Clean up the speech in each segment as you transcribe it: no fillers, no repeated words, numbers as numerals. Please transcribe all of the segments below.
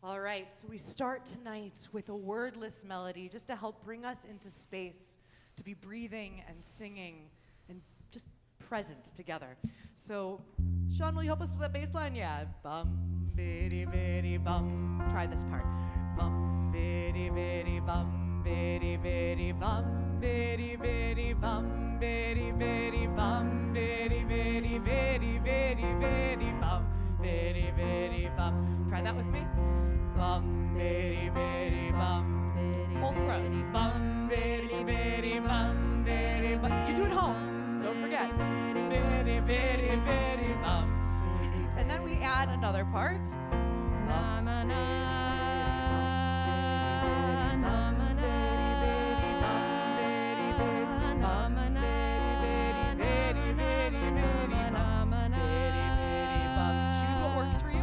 All right, so we start tonight with a wordless melody just to help bring us into space, to be breathing and singing and just present together. So, Sean, will you help us with that bass line? Yeah. Bum, biddy, biddy, bum. Try this part. Bum, biddy, biddy, bum, biddy, biddy, bum, biddy, biddy, bum, biddy, biddy, bum, biddy, biddy, biddy, biddy, biddy, bum, biddy, biddy, bum. Try that with me. Bum, biddy, biddy, bum. Old pros. Bum, biddy, biddy, bum, biddy, bum. You do it home. Don't forget. Biddy, biddy, biddy, bum. And then we add another part. Bum, choose what works for you.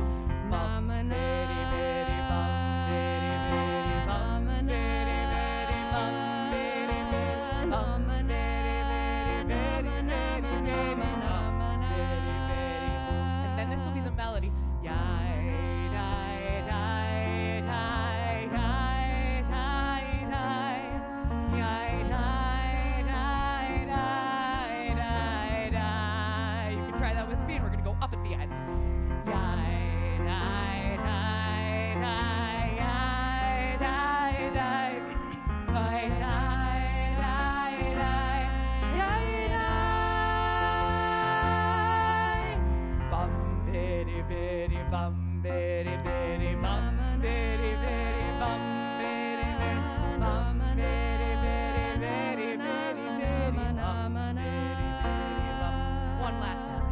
And then this will be the melody. You can try that with me, and we're going to go up at the end. Bum, biddy, biddy, bum, biddy, biddy, bum, biddy, biddy, bum, biddy, biddy, biddy, biddy, biddy, bum, biddy, biddy, bum. One last time.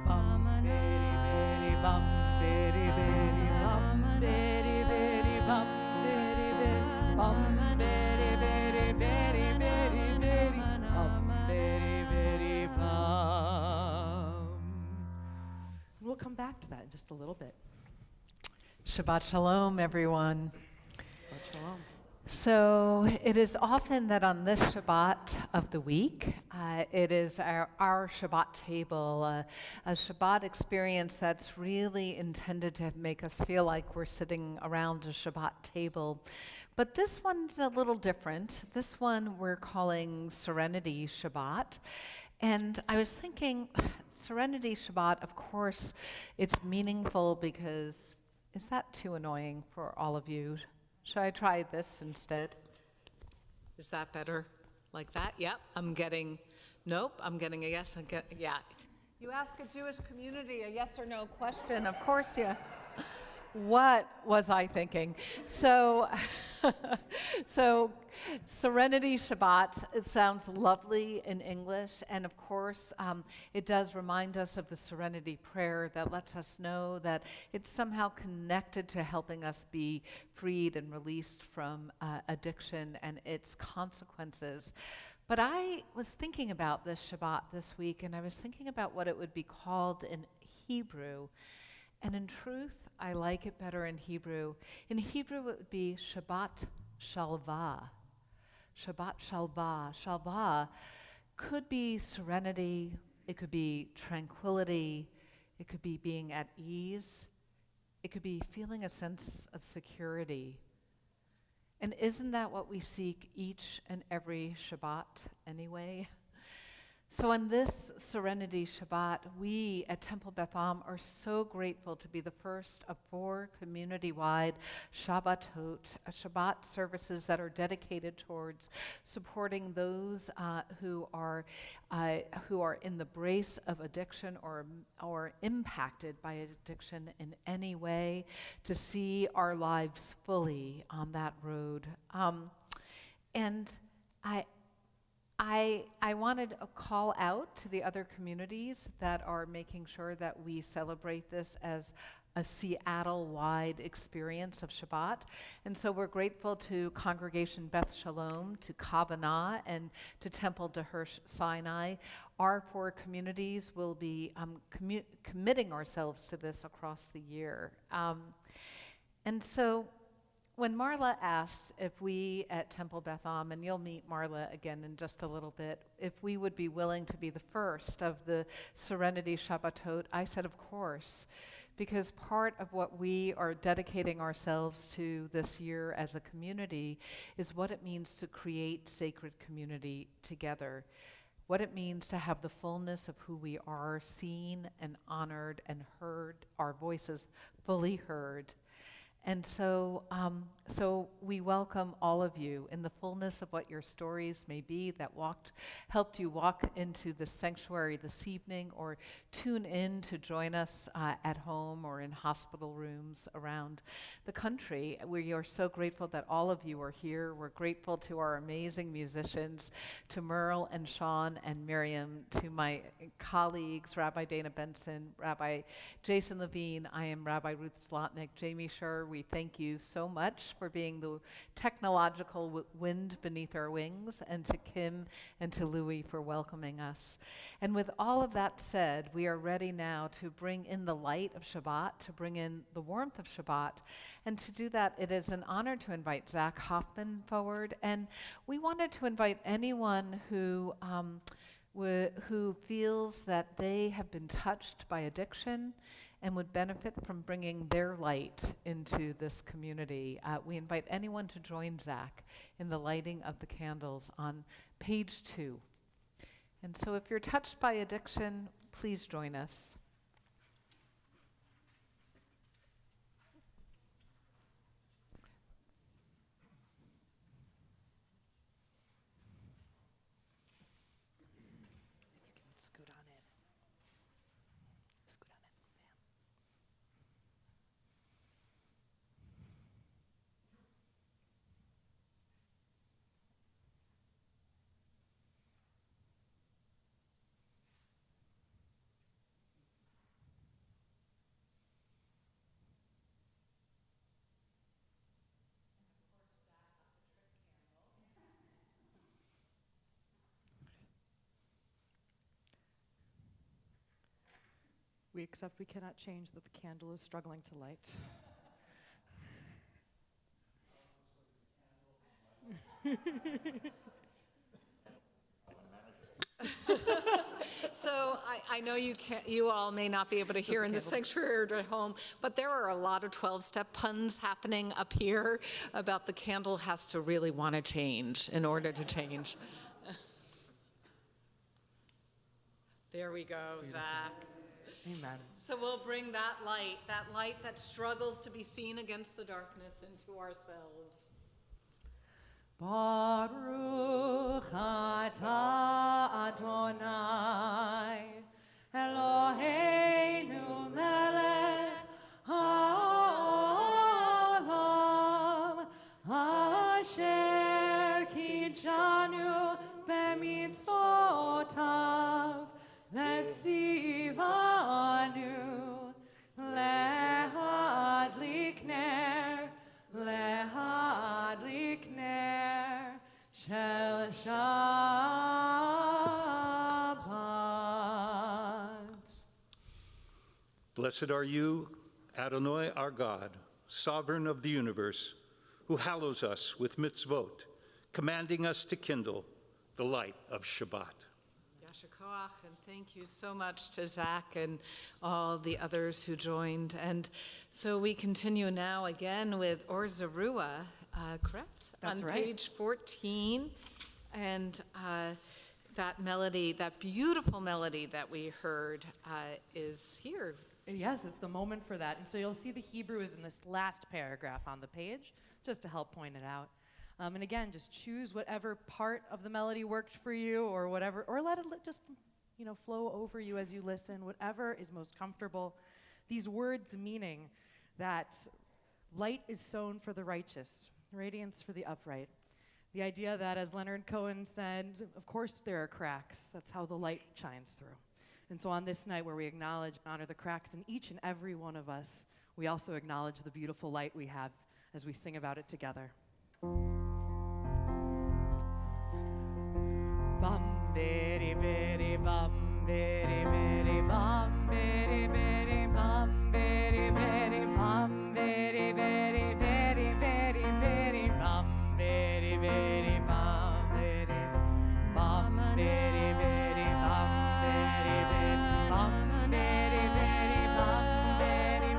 Bum, biddy, biddy, bum, biddy, biddy, bum, biddy, biddy, bum, biddy, biddy, bum, biddy, biddy, biddy, biddy, biddy, bum, biddy, biddy, bum. We'll come back to that in just a little bit. Shabbat Shalom, everyone. Shabbat Shalom. So it is often that on this Shabbat of the week, it is our Shabbat table, a Shabbat experience that's really intended to make us feel like we're sitting around a Shabbat table. But this one's a little different. This one we're calling Serenity Shabbat. And I was thinking, Serenity Shabbat, of course, it's meaningful because, is that too annoying for all of you? Should I try this instead? Is that better? Like that? Yep, I'm getting a yes. Yeah. You ask a Jewish community a yes or no question, of course, yeah. What was I thinking? So Serenity Shabbat, it sounds lovely in English, and of course, it does remind us of the Serenity prayer that lets us know that it's somehow connected to helping us be freed and released from addiction and its consequences. But I was thinking about this Shabbat this week, and I was thinking about what it would be called in Hebrew. And in truth, I like it better in Hebrew. In Hebrew, it would be Shabbat Shalva. Shabbat Shalva. Shalva could be serenity, it could be tranquility, it could be being at ease, it could be feeling a sense of security. And isn't that what we seek each and every Shabbat anyway? So on this Serenity Shabbat, we at Temple Beth Am are so grateful to be the first of 4 community-wide Shabbat services that are dedicated towards supporting those who are in the brace of addiction or impacted by addiction in any way, to see our lives fully on that road. And I wanted to call out to the other communities that are making sure that we celebrate this as a Seattle-wide experience of Shabbat. And so we're grateful to Congregation Beth Shalom, to Kavanah, and to Temple Dehersh Sinai. Our 4 communities will be committing ourselves to this across the year. And so when Marla asked if we at Temple Beth Am, and you'll meet Marla again in just a little bit, if we would be willing to be the first of the Serenity Shabbatot, I said, of course, because part of what we are dedicating ourselves to this year as a community is what it means to create sacred community together, what it means to have the fullness of who we are seen and honored and heard, our voices fully heard. And so we welcome all of you in the fullness of what your stories may be that helped you walk into the sanctuary this evening, or tune in to join us at home or in hospital rooms around the country. We are so grateful that all of you are here. We're grateful to our amazing musicians, to Merle and Sean and Miriam, to my colleagues, Rabbi Dana Benson, Rabbi Jason Levine. I am Rabbi Ruth Zlotnick. Jamie Scher, we thank you so much for being the technological wind beneath our wings, and to Kim and to Louie for welcoming us. And with all of that said, we are ready now to bring in the light of Shabbat, to bring in the warmth of Shabbat. And to do that, it is an honor to invite Zach Hoffman forward. And we wanted to invite anyone who feels that they have been touched by addiction and would benefit from bringing their light into this community. We invite anyone to join Zach in the lighting of the candles on page 2. And so if you're touched by addiction, please join us. You can scoot on in. Scoot on in. We accept we cannot change that the candle is struggling to light. So I know you all may not be able to hear in the sanctuary or at home, but there are a lot of 12-step puns happening up here about the candle has to really want to change in order to change. There we go, Zach. Amen. So we'll bring that light that struggles to be seen against the darkness, into ourselves. Baruch atah Adonai, Eloheinu melech haolam, asher kijanu b'mitzvotav, letzivanu lehadlik ner, lehadlik ner shel Shabbat. Blessed are you, Adonai, our God, sovereign of the universe, who hallows us with mitzvot, commanding us to kindle the light of Shabbat. Yasher koach, and thank you so much to Zach and all the others who joined. And so we continue now again with Or Zarua, correct? That's on right. page 14. And that melody, that beautiful melody that we heard is here. Yes, it's the moment for that. And so you'll see the Hebrew is in this last paragraph on the page, just to help point it out. And again, just choose whatever part of the melody worked for you, or whatever, or let it just, flow over you as you listen, whatever is most comfortable. These words meaning that light is sown for the righteous, radiance for the upright. The idea that, as Leonard Cohen said, of course there are cracks. That's how the light shines through. And so on this night where we acknowledge and honor the cracks in each and every one of us, we also acknowledge the beautiful light we have as we sing about it together. Bum bidi bidi bum bidi bidi bum bidi bidi bum bidi bidi bum bidi bidi bidi bidi bidi bum bidi bidi bum bidi bum bidi bidi bum bidi bidi bum bidi bidi bum bidi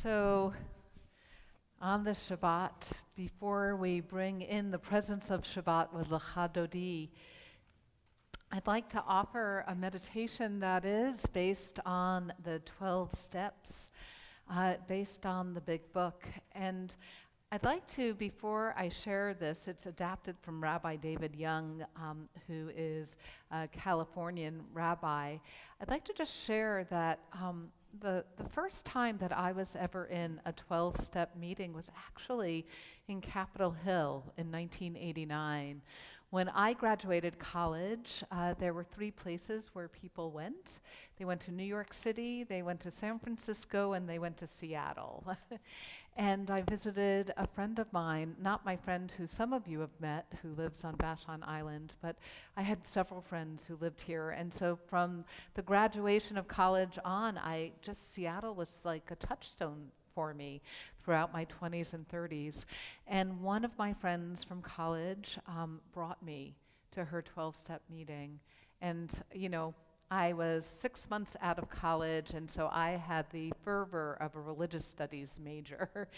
So, on this Shabbat, before we bring in the presence of Shabbat with Lecha Dodi, I'd like to offer a meditation that is based on the 12 steps, based on the big book. And I'd like to, before I share this, it's adapted from Rabbi David Young, who is a Californian rabbi. I'd like to just share that the first time that I was ever in a 12-step meeting was actually in Capitol Hill in 1989. When I graduated college, there were 3 places where people went. They went to New York City, they went to San Francisco, and they went to Seattle. And I visited a friend of mine, not my friend who some of you have met, who lives on Vashon Island, but I had several friends who lived here. And so from the graduation of college on, Seattle was like a touchstone for me throughout my 20s and 30s. And one of my friends from college brought me to her 12-step meeting. And, you know, I was 6 months out of college, and so I had the fervor of a religious studies major.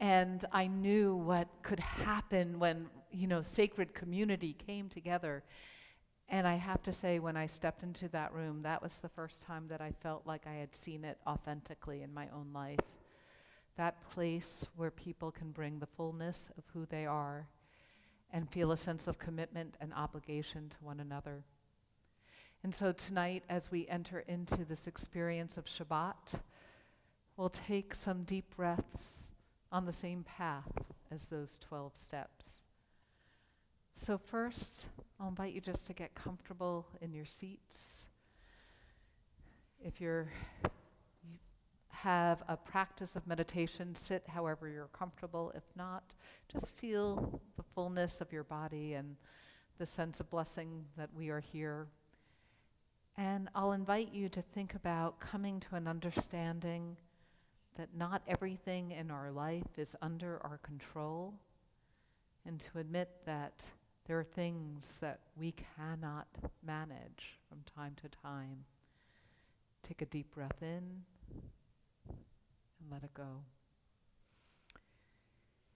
And I knew what could happen when, you know, sacred community came together. And I have to say, when I stepped into that room, that was the first time that I felt like I had seen it authentically in my own life. That place where people can bring the fullness of who they are and feel a sense of commitment and obligation to one another. And so tonight, as we enter into this experience of Shabbat, we'll take some deep breaths on the same path as those 12 steps. So first, I'll invite you just to get comfortable in your seats. If you have a practice of meditation, sit however you're comfortable. If not, just feel the fullness of your body and the sense of blessing that we are here. And I'll invite you to think about coming to an understanding that not everything in our life is under our control, and to admit that there are things that we cannot manage from time to time. Take a deep breath in and let it go.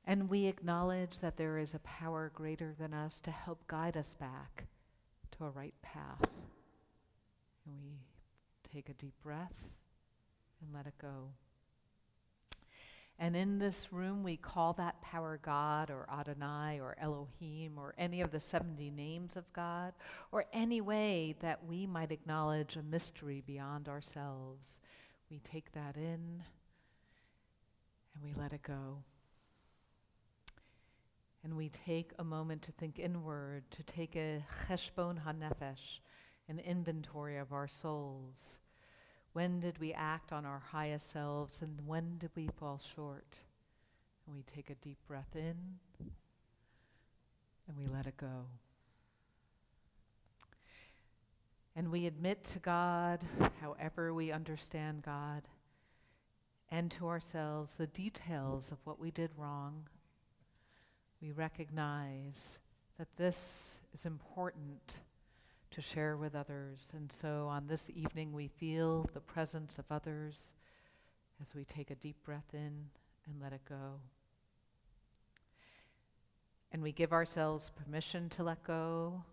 And we acknowledge that there is a power greater than us to help guide us back to a right path. And we take a deep breath and let it go. And in this room, we call that power God or Adonai or Elohim or any of the 70 names of God, or any way that we might acknowledge a mystery beyond ourselves. We take that in and we let it go. And we take a moment to think inward, to take a cheshbon hanefesh, an inventory of our souls. When did we act on our highest selves, and when did we fall short? And we take a deep breath in, and we let it go. And we admit to God, however we understand God, and to ourselves the details of what we did wrong. We recognize that this is important to share with others. And so on this evening, we feel the presence of others as we take a deep breath in and let it go. And we give ourselves permission to let go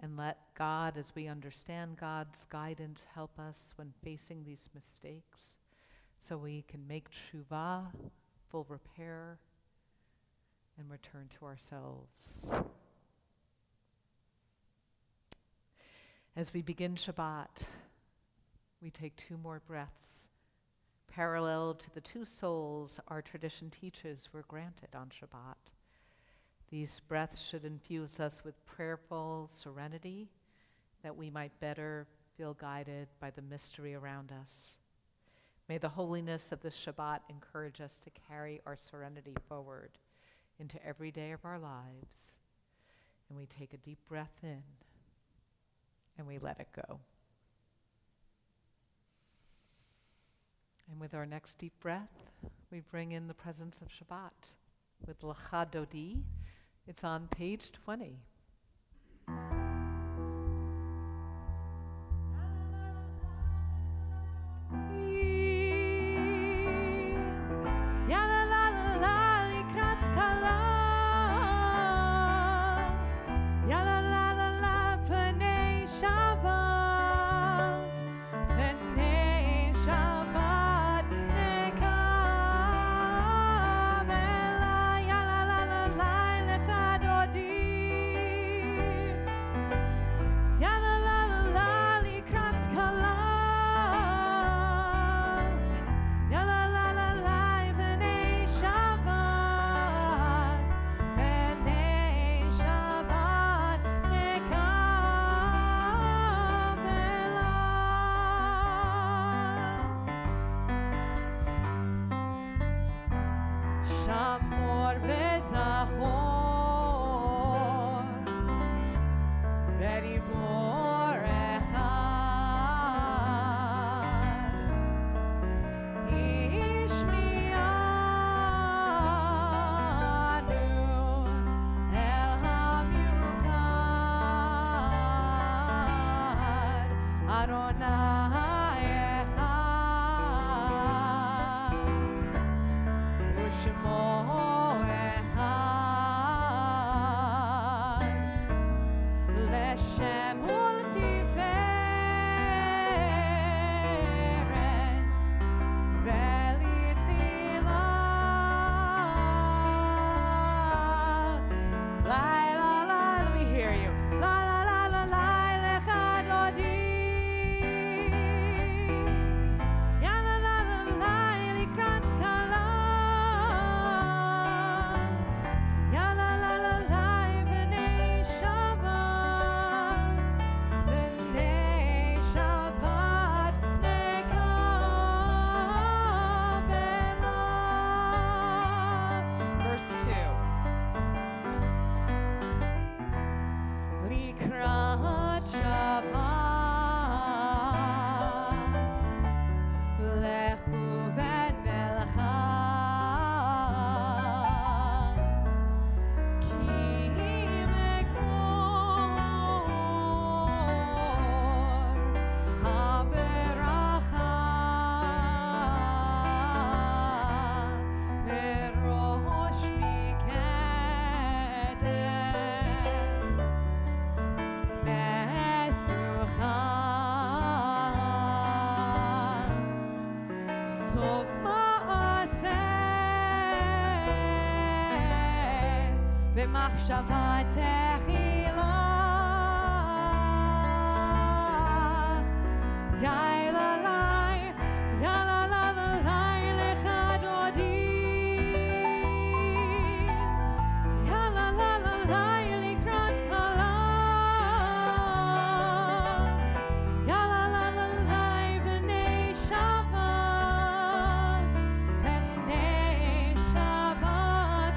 and let God, as we understand God's guidance, help us when facing these mistakes so we can make tshuva, full repair, and return to ourselves. As we begin Shabbat, we take 2 more breaths, parallel to the 2 souls our tradition teaches were granted on Shabbat. These breaths should infuse us with prayerful serenity, that we might better feel guided by the mystery around us. May the holiness of this Shabbat encourage us to carry our serenity forward into every day of our lives. And we take a deep breath in, and we let it go. And with our next deep breath, we bring in the presence of Shabbat with Lecha Dodi. It's on page 20. במחשבה תחילה יאללה לך דודי יאללה לקראת כלה יאללה בני שבת בני שבת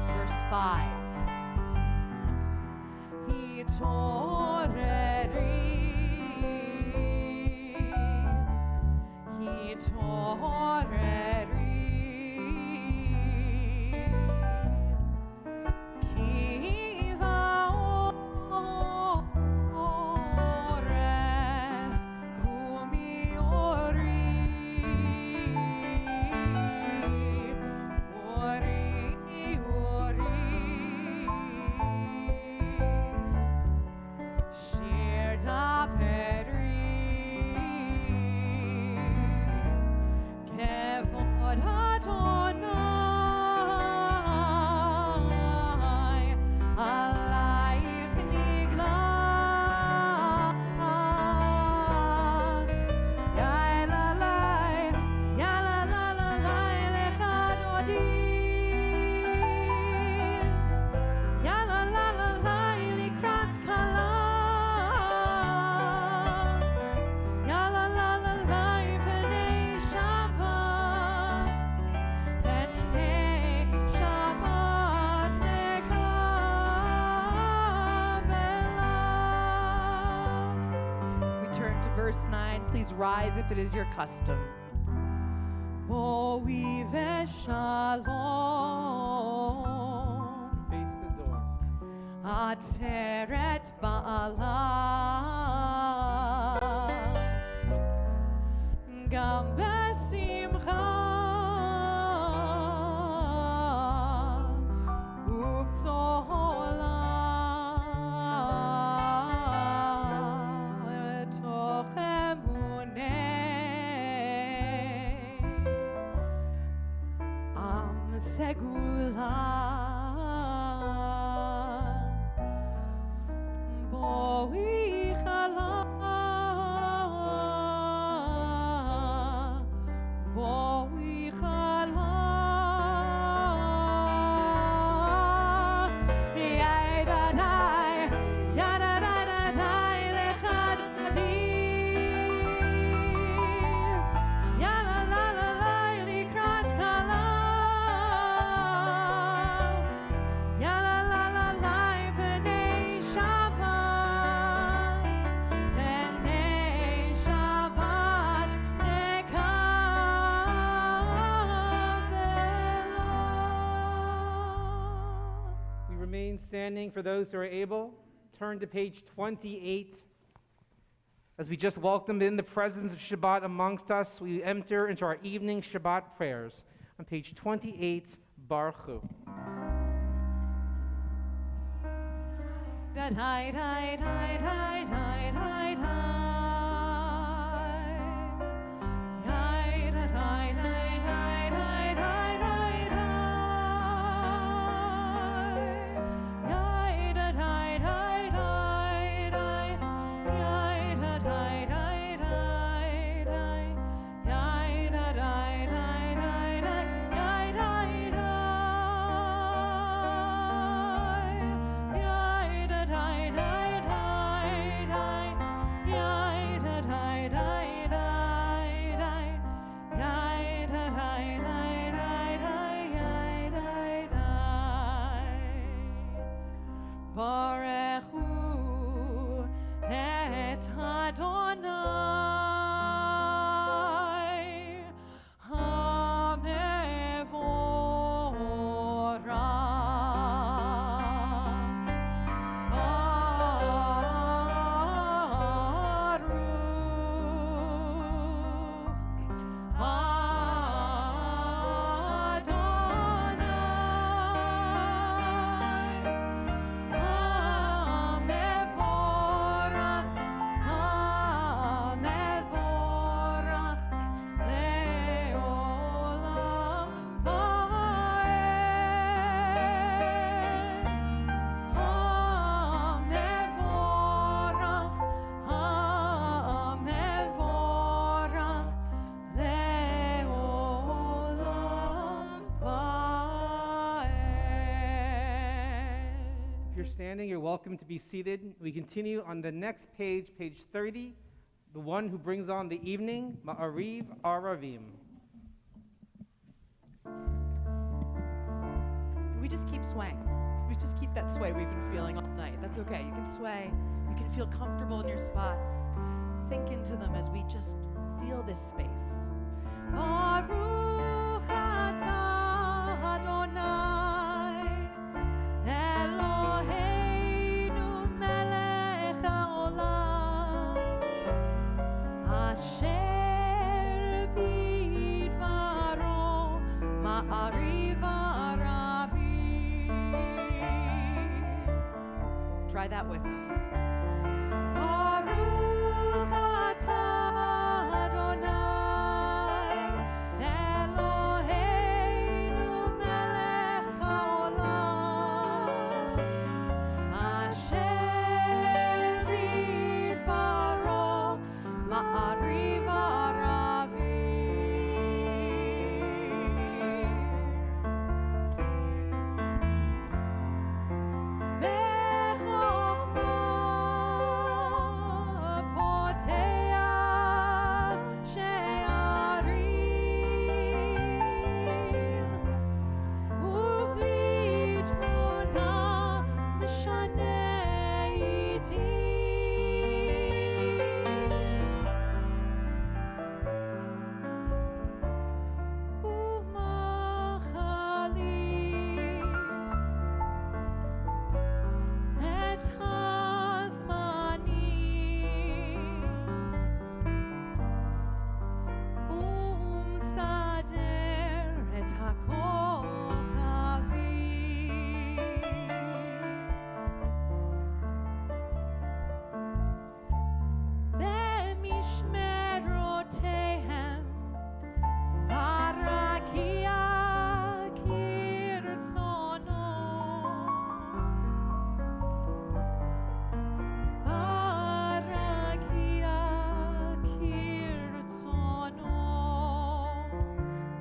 Verse 5. Verse 9, please rise if it is your custom. Boi v'shalom. Face the door. Ateret ba'ala. Gam besimcha. Ub'tola. Segula Boi chala Boi chala Yadadai Yadadadai lechad madim Yalalalai likrat kala remain standing for those who are able. Turn to page 28. As we just welcomed in the presence of Shabbat amongst us, we enter into our evening Shabbat prayers. On page 28, Baruch Hu. Standing, you're welcome to be seated. We continue on the next page, page 30, the one who brings on the evening, Ma'ariv Aravim. We just keep swaying. We just keep that sway we've been feeling all night. That's okay. You can sway. You can feel comfortable in your spots. Sink into them as we just feel this space. Baruch atah Adonai Eloheinu melech haolam asher bidvaro ma'ariv aravim. Try that with us. Baruch atah Adonai Eloheinu melech haolam asher bidvaro ma'ariv aravim.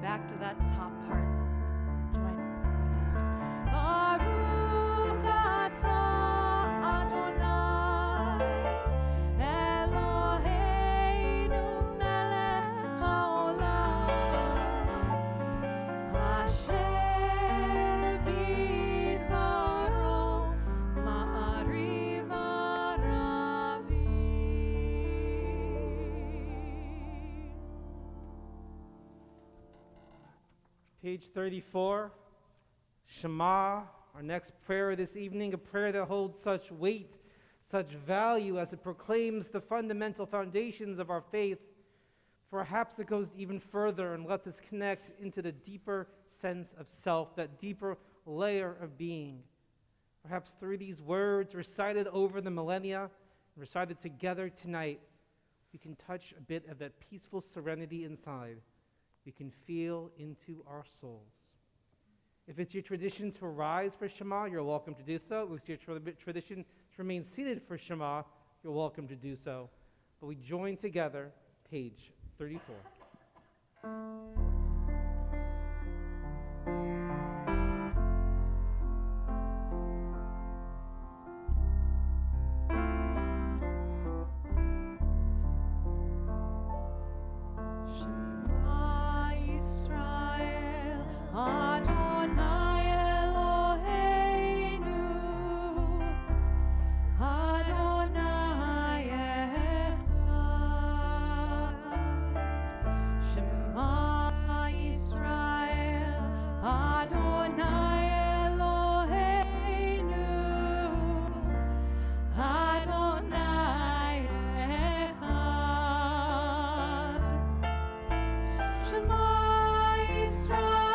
Back to that top part. Join with us. Baruch atah Adonai Eloheinu melech haolam asher bidvaro ma'ariv aravim. Page 34, Shema Our next prayer this evening, a prayer that holds such weight, such value as it proclaims the fundamental foundations of our faith. Perhaps it goes even further and lets us connect into the deeper sense of self, that deeper layer of being. Perhaps through these words recited over the millennia, recited together tonight, we can touch a bit of that peaceful serenity inside. We can feel into our souls. If it's your tradition to rise for Shema, you're welcome to do so. If it's your tradition to remain seated for Shema, you're welcome to do so. But we join together, page 34. Shema Yisrael, Adonai Eloheinu, Adonai Echad. Shema Yisrael, Adonai Eloheinu, Adonai Echad. Shema Yisrael,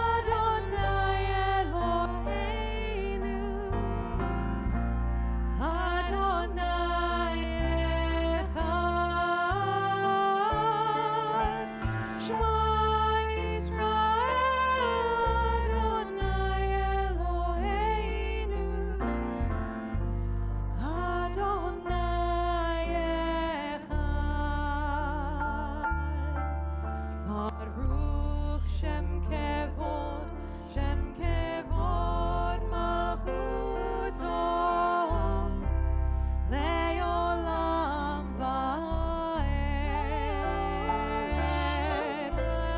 Adonai Eloheinu, Adonai Echad. Shema Yisrael, Adonai Eloheinu, Adonai Echad. Baruch Shem Kevod Malchuto, Le'olam va'ed.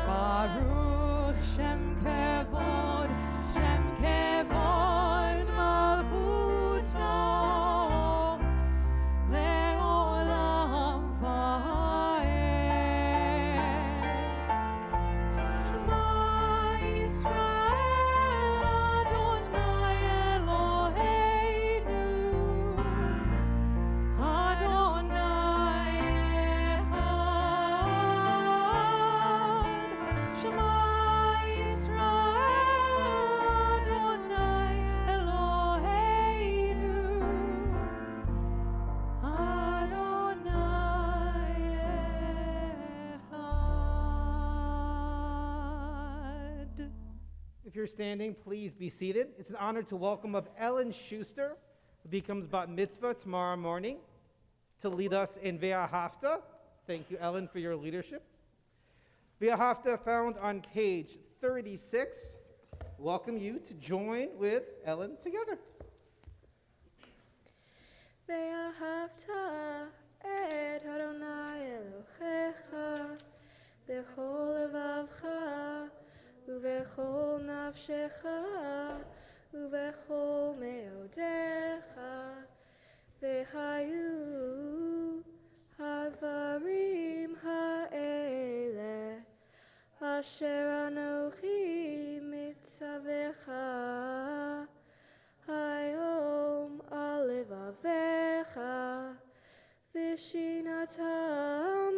Baruch Shem Kevod Malchuto, Le'olam va'ed. Shema Yisrael, Adonai Eloheinu, Adonai Echad. Shema Yisrael, Adonai Eloheinu, Adonai Echad. If you're standing, please be seated. It's an honor to welcome up Ellen Schuster, who becomes bat mitzvah tomorrow morning, to lead us in Ve'ahavta. Thank you, Ellen, for your leadership. Ve'ahavta found on page 36. Welcome you to join with Ellen together. ואהבת את אדוני אלוהיך בכל לבבך ובכל נפשך ובכל מאודיך, והיו הדברים האלה אשר אנוכי מצווך היום על לבביך, ושינתם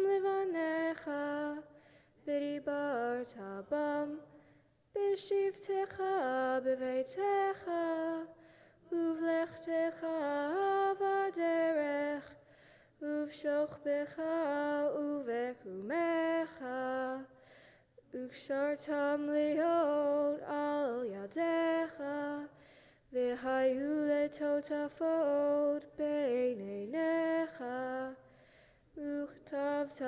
לבניך, ודיברת בם בשבתך בביתך, ובלכתך בדרך, ובשוכבך ובקומך, וקשרתם להיות על ידיך, והיו לטוטפות בין עיניך, וכתבתם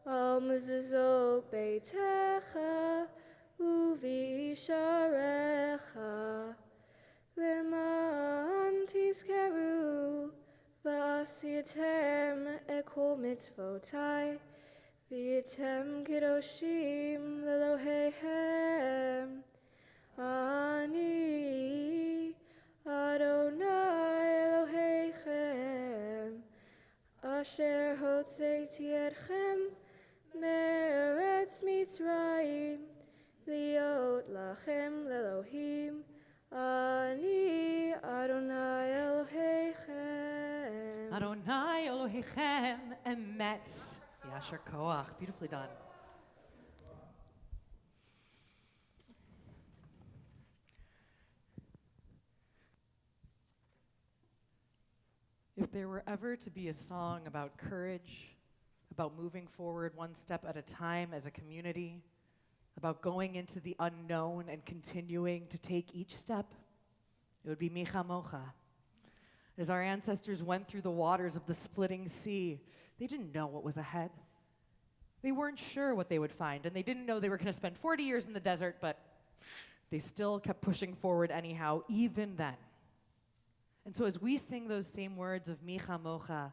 על מזוזות ביתך ובישעריך, למען תזכרו ועשיתם את כל מצוותי, והייתם קדושים לאלוהיכם. אני אדוני אלוהיכם, אשר הוצאתי אתכם מארץ מצרים, להיות lachem lelohim, ani Adonai Elohechem. Adonai Elohechem emet. Yasher koach. Beautifully done. If there were ever to be a song about courage, about moving forward one step at a time as a community, about going into the unknown and continuing to take each step, it would be Micha Mocha. As our ancestors went through the waters of the splitting sea, they didn't know what was ahead. They weren't sure what they would find, and they didn't know they were going to spend 40 years in the desert, but they still kept pushing forward anyhow, even then. And so as we sing those same words of Micha Mocha,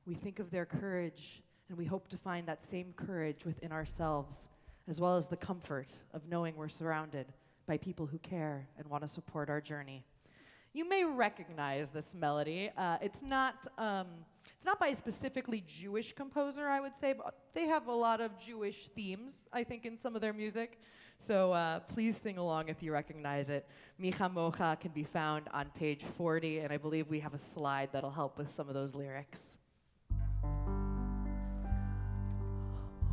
we think of their courage, and we hope to find that same courage within ourselves, as well as the comfort of knowing we're surrounded by people who care and want to support our journey. You may recognize this melody. It's not by a specifically Jewish composer, I would say, but they have a lot of Jewish themes, I think, in some of their music. So please sing along if you recognize it. Micha Mocha can be found on page 40, and I believe we have a slide that'll help with some of those lyrics.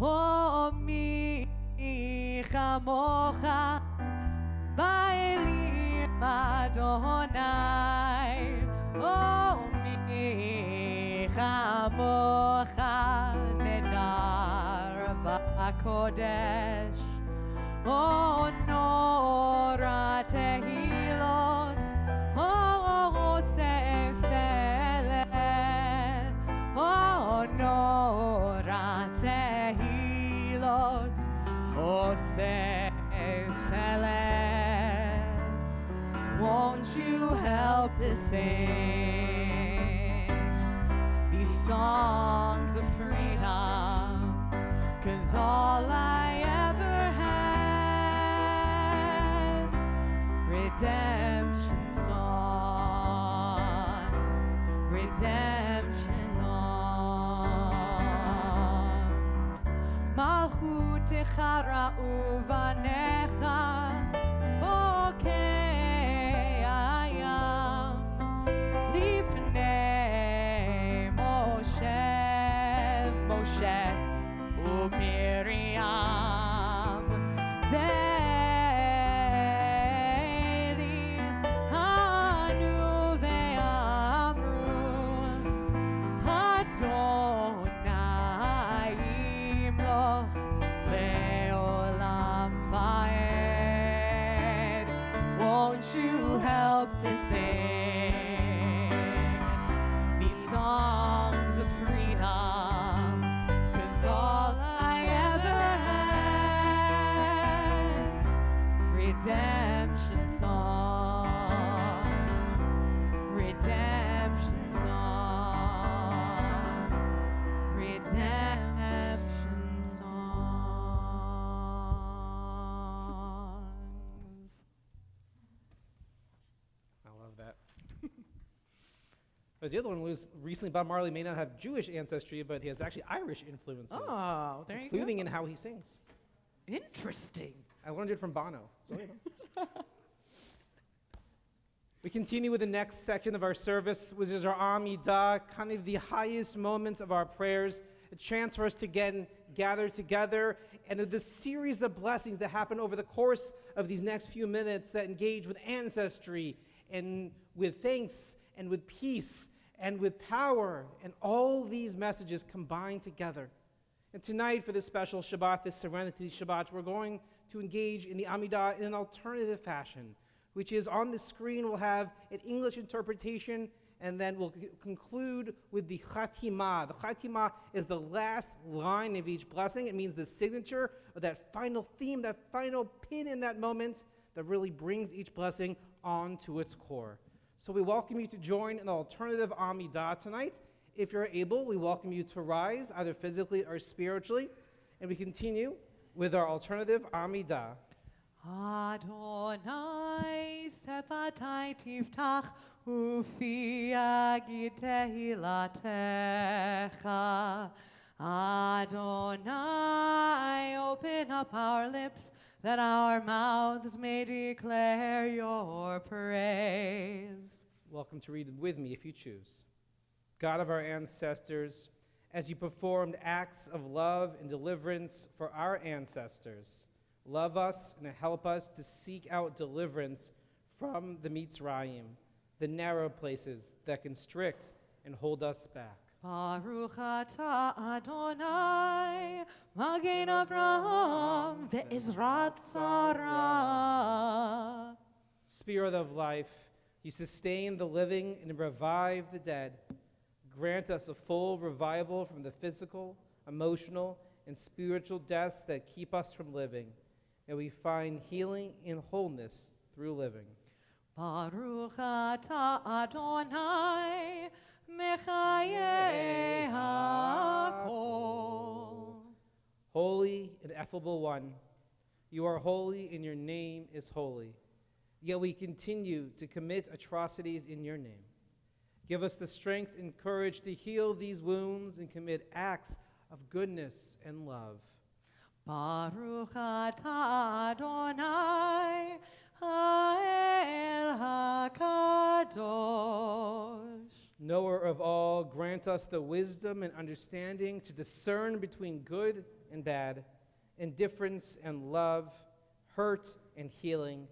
Oh, Micha Mocha, Ba'elim Adonai. Oh, Micha Mocha, Nedar Ba'kodesh. Oh, Nora Tehilot, oh, Sefelet, oh, Nora Tehilot, oh, Sefelet. Won't you help to sing these songs of freedom? 'Cause all I ever had, redemption songs, redemption songs. Malchutecha ra'u vanecha, bokei ayam, lifnei Moshe u'Miriam. To sing these songs of freedom, 'cause all I ever had, redemption songs, redemption songs, redemption songs. I love that. But the other one was recently Bob Marley may not have Jewish ancestry, but he has actually Irish influences. Oh, there you go. Including in how he sings. Interesting. I learned it from Bono. So, We continue with the next section of our service, which is our Amidah, kind of the highest moments of our prayers, a chance for us to gather together, and the series of blessings that happen over the course of these next few minutes that engage with ancestry and with thanks and with peace and with power, and all these messages combined together. And tonight, for this special Shabbat, this Serenity Shabbat, we're going to engage in the Amidah in an alternative fashion, which is on the screen. We'll have an English interpretation, and then we'll conclude with the Chatimah. The Chatimah is the last line of each blessing. It means the signature, or that final theme, that final pin in that moment that really brings each blessing on to its core. So we welcome you to join an alternative Amidah tonight. If you're able, we welcome you to rise, either physically or spiritually. And we continue with our alternative Amidah. Adonai sefatai tiftach ufi yagid tehilatecha. Adonai, open up our lips that our mouths may declare your praise. Welcome to read with me if you choose. God of our ancestors, as you performed acts of love and deliverance for our ancestors, love us and help us to seek out deliverance from the Mitzrayim, the narrow places that constrict and hold us back. Baruch atah Adonai, Magen Avraham ve'ezrat Sarah. Spirit of life, you sustain the living and revive the dead. Grant us a full revival from the physical, emotional, and spiritual deaths that keep us from living. May we find healing and wholeness through living. Baruch atah Adonai, Mechayeh HaKol. Holy and effable one, you are holy and your name is holy. Yet we continue to commit atrocities in your name. Give us the strength and courage to heal these wounds and commit acts of goodness and love. Baruch atah Adonai, Ha'el HaKadosh. Knower of all, grant us the wisdom and understanding to discern between good and bad, indifference and love, hurt and healing.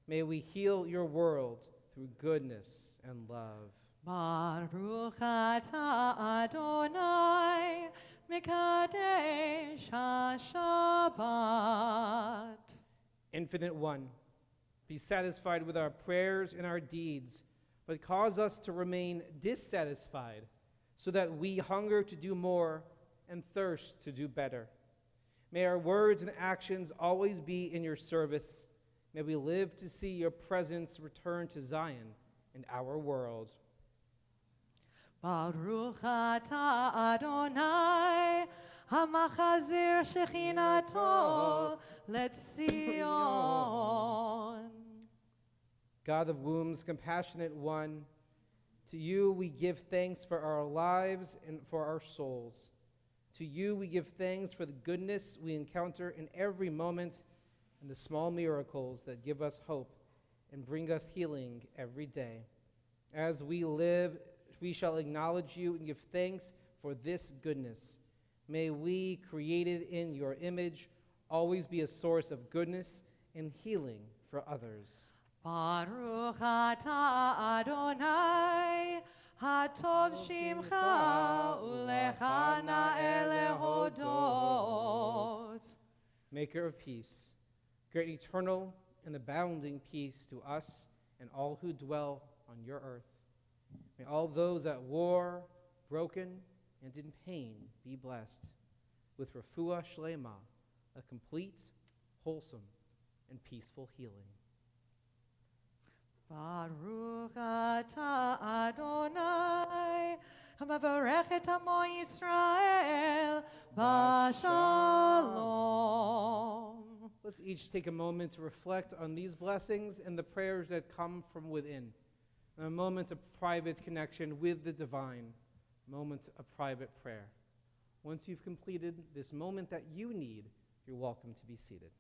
May we heal your world through goodness and love. Baruch atah Adonai, Mekadesh HaShabbat. Infinite One, be satisfied with our prayers and our deeds, but cause us to remain dissatisfied so that we hunger to do more and thirst to do better. May our words and actions always be in your service. May we live to see your presence return to Zion in our world. Baruch atah Adonai, Hamachazir Shechinato Letzion. God of wombs, compassionate one, to you we give thanks for our lives and for our souls. To you we give thanks for the goodness we encounter in every moment and the small miracles that give us hope and bring us healing every day. As we live, we shall acknowledge you and give thanks for this goodness. May we, created in your image, always be a source of goodness and healing for others. Baruch atah Adonai, Hatov Shimcha Ulecha Na'el Lehodot. Maker of peace, grant eternal and abounding peace to us and all who dwell on your earth. May all those at war, broken, and in pain be blessed with refuah shlema, a complete, wholesome, and peaceful healing. Baruch atah Adonai, Hamavarech et Amo Yisrael Bashalom. Let's each take a moment to reflect on these blessings and the prayers that come from within. A moment of private connection with the divine, a moment of private prayer. Once you've completed this moment that you need, you're welcome to be seated.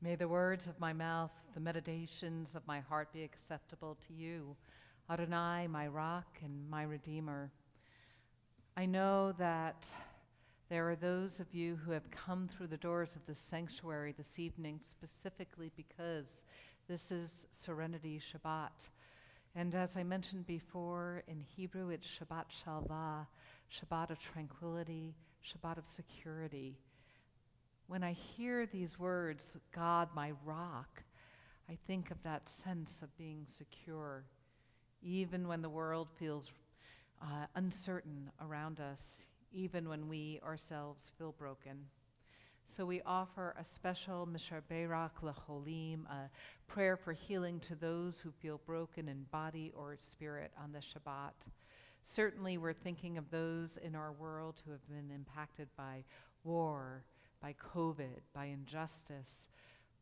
May the words of my mouth, the meditations of my heart be acceptable to you, Adonai, my rock and my redeemer. I know that there are those of you who have come through the doors of this sanctuary this evening specifically because this is Serenity Shabbat. And as I mentioned before, in Hebrew it's Shabbat Shalva, Shabbat of tranquility, Shabbat of security. When I hear these words, God, my rock, I think of that sense of being secure, even when the world feels uncertain around us, even when we ourselves feel broken. So we offer a special Misher Beirach Lecholim, a prayer for healing to those who feel broken in body or spirit on the Shabbat. Certainly we're thinking of those in our world who have been impacted by war, by COVID, by injustice,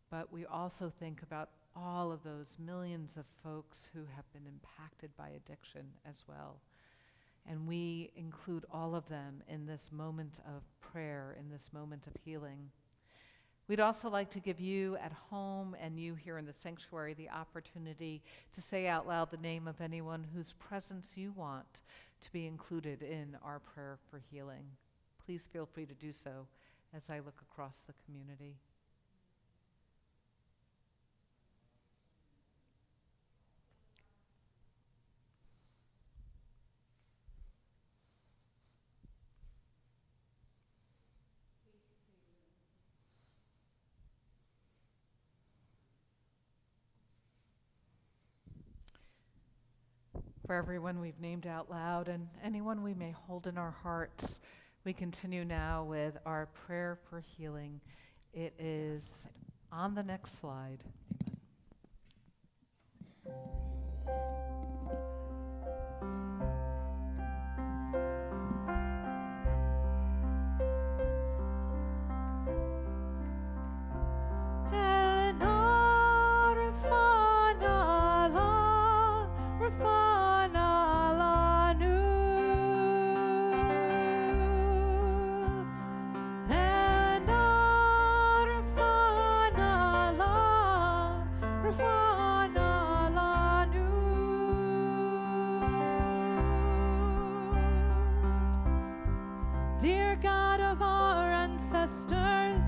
but we also think about all of those millions of folks who have been impacted by addiction as well. And we include all of them in this moment of prayer, in this moment of healing. We'd also like to give you at home and you here in the sanctuary the opportunity to say out loud the name of anyone whose presence you want to be included in our prayer for healing. Please feel free to do so as I look across the community. For everyone we've named out loud and anyone we may hold in our hearts, we continue now with our prayer for healing. It is on the next slide. Dear God of our ancestors,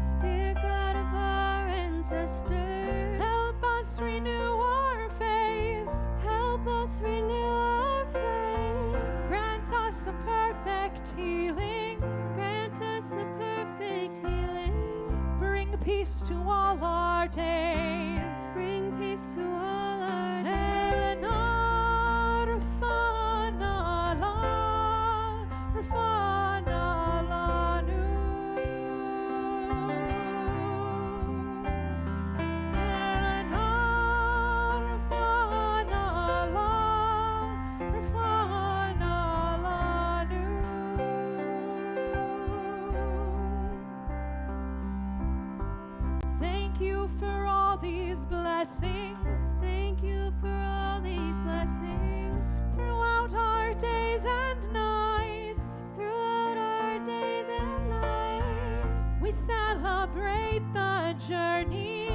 help us renew our faith. Grant us a perfect healing. Bring peace to all our days. Thank you for all these blessings. Throughout our days and nights. We celebrate the journey.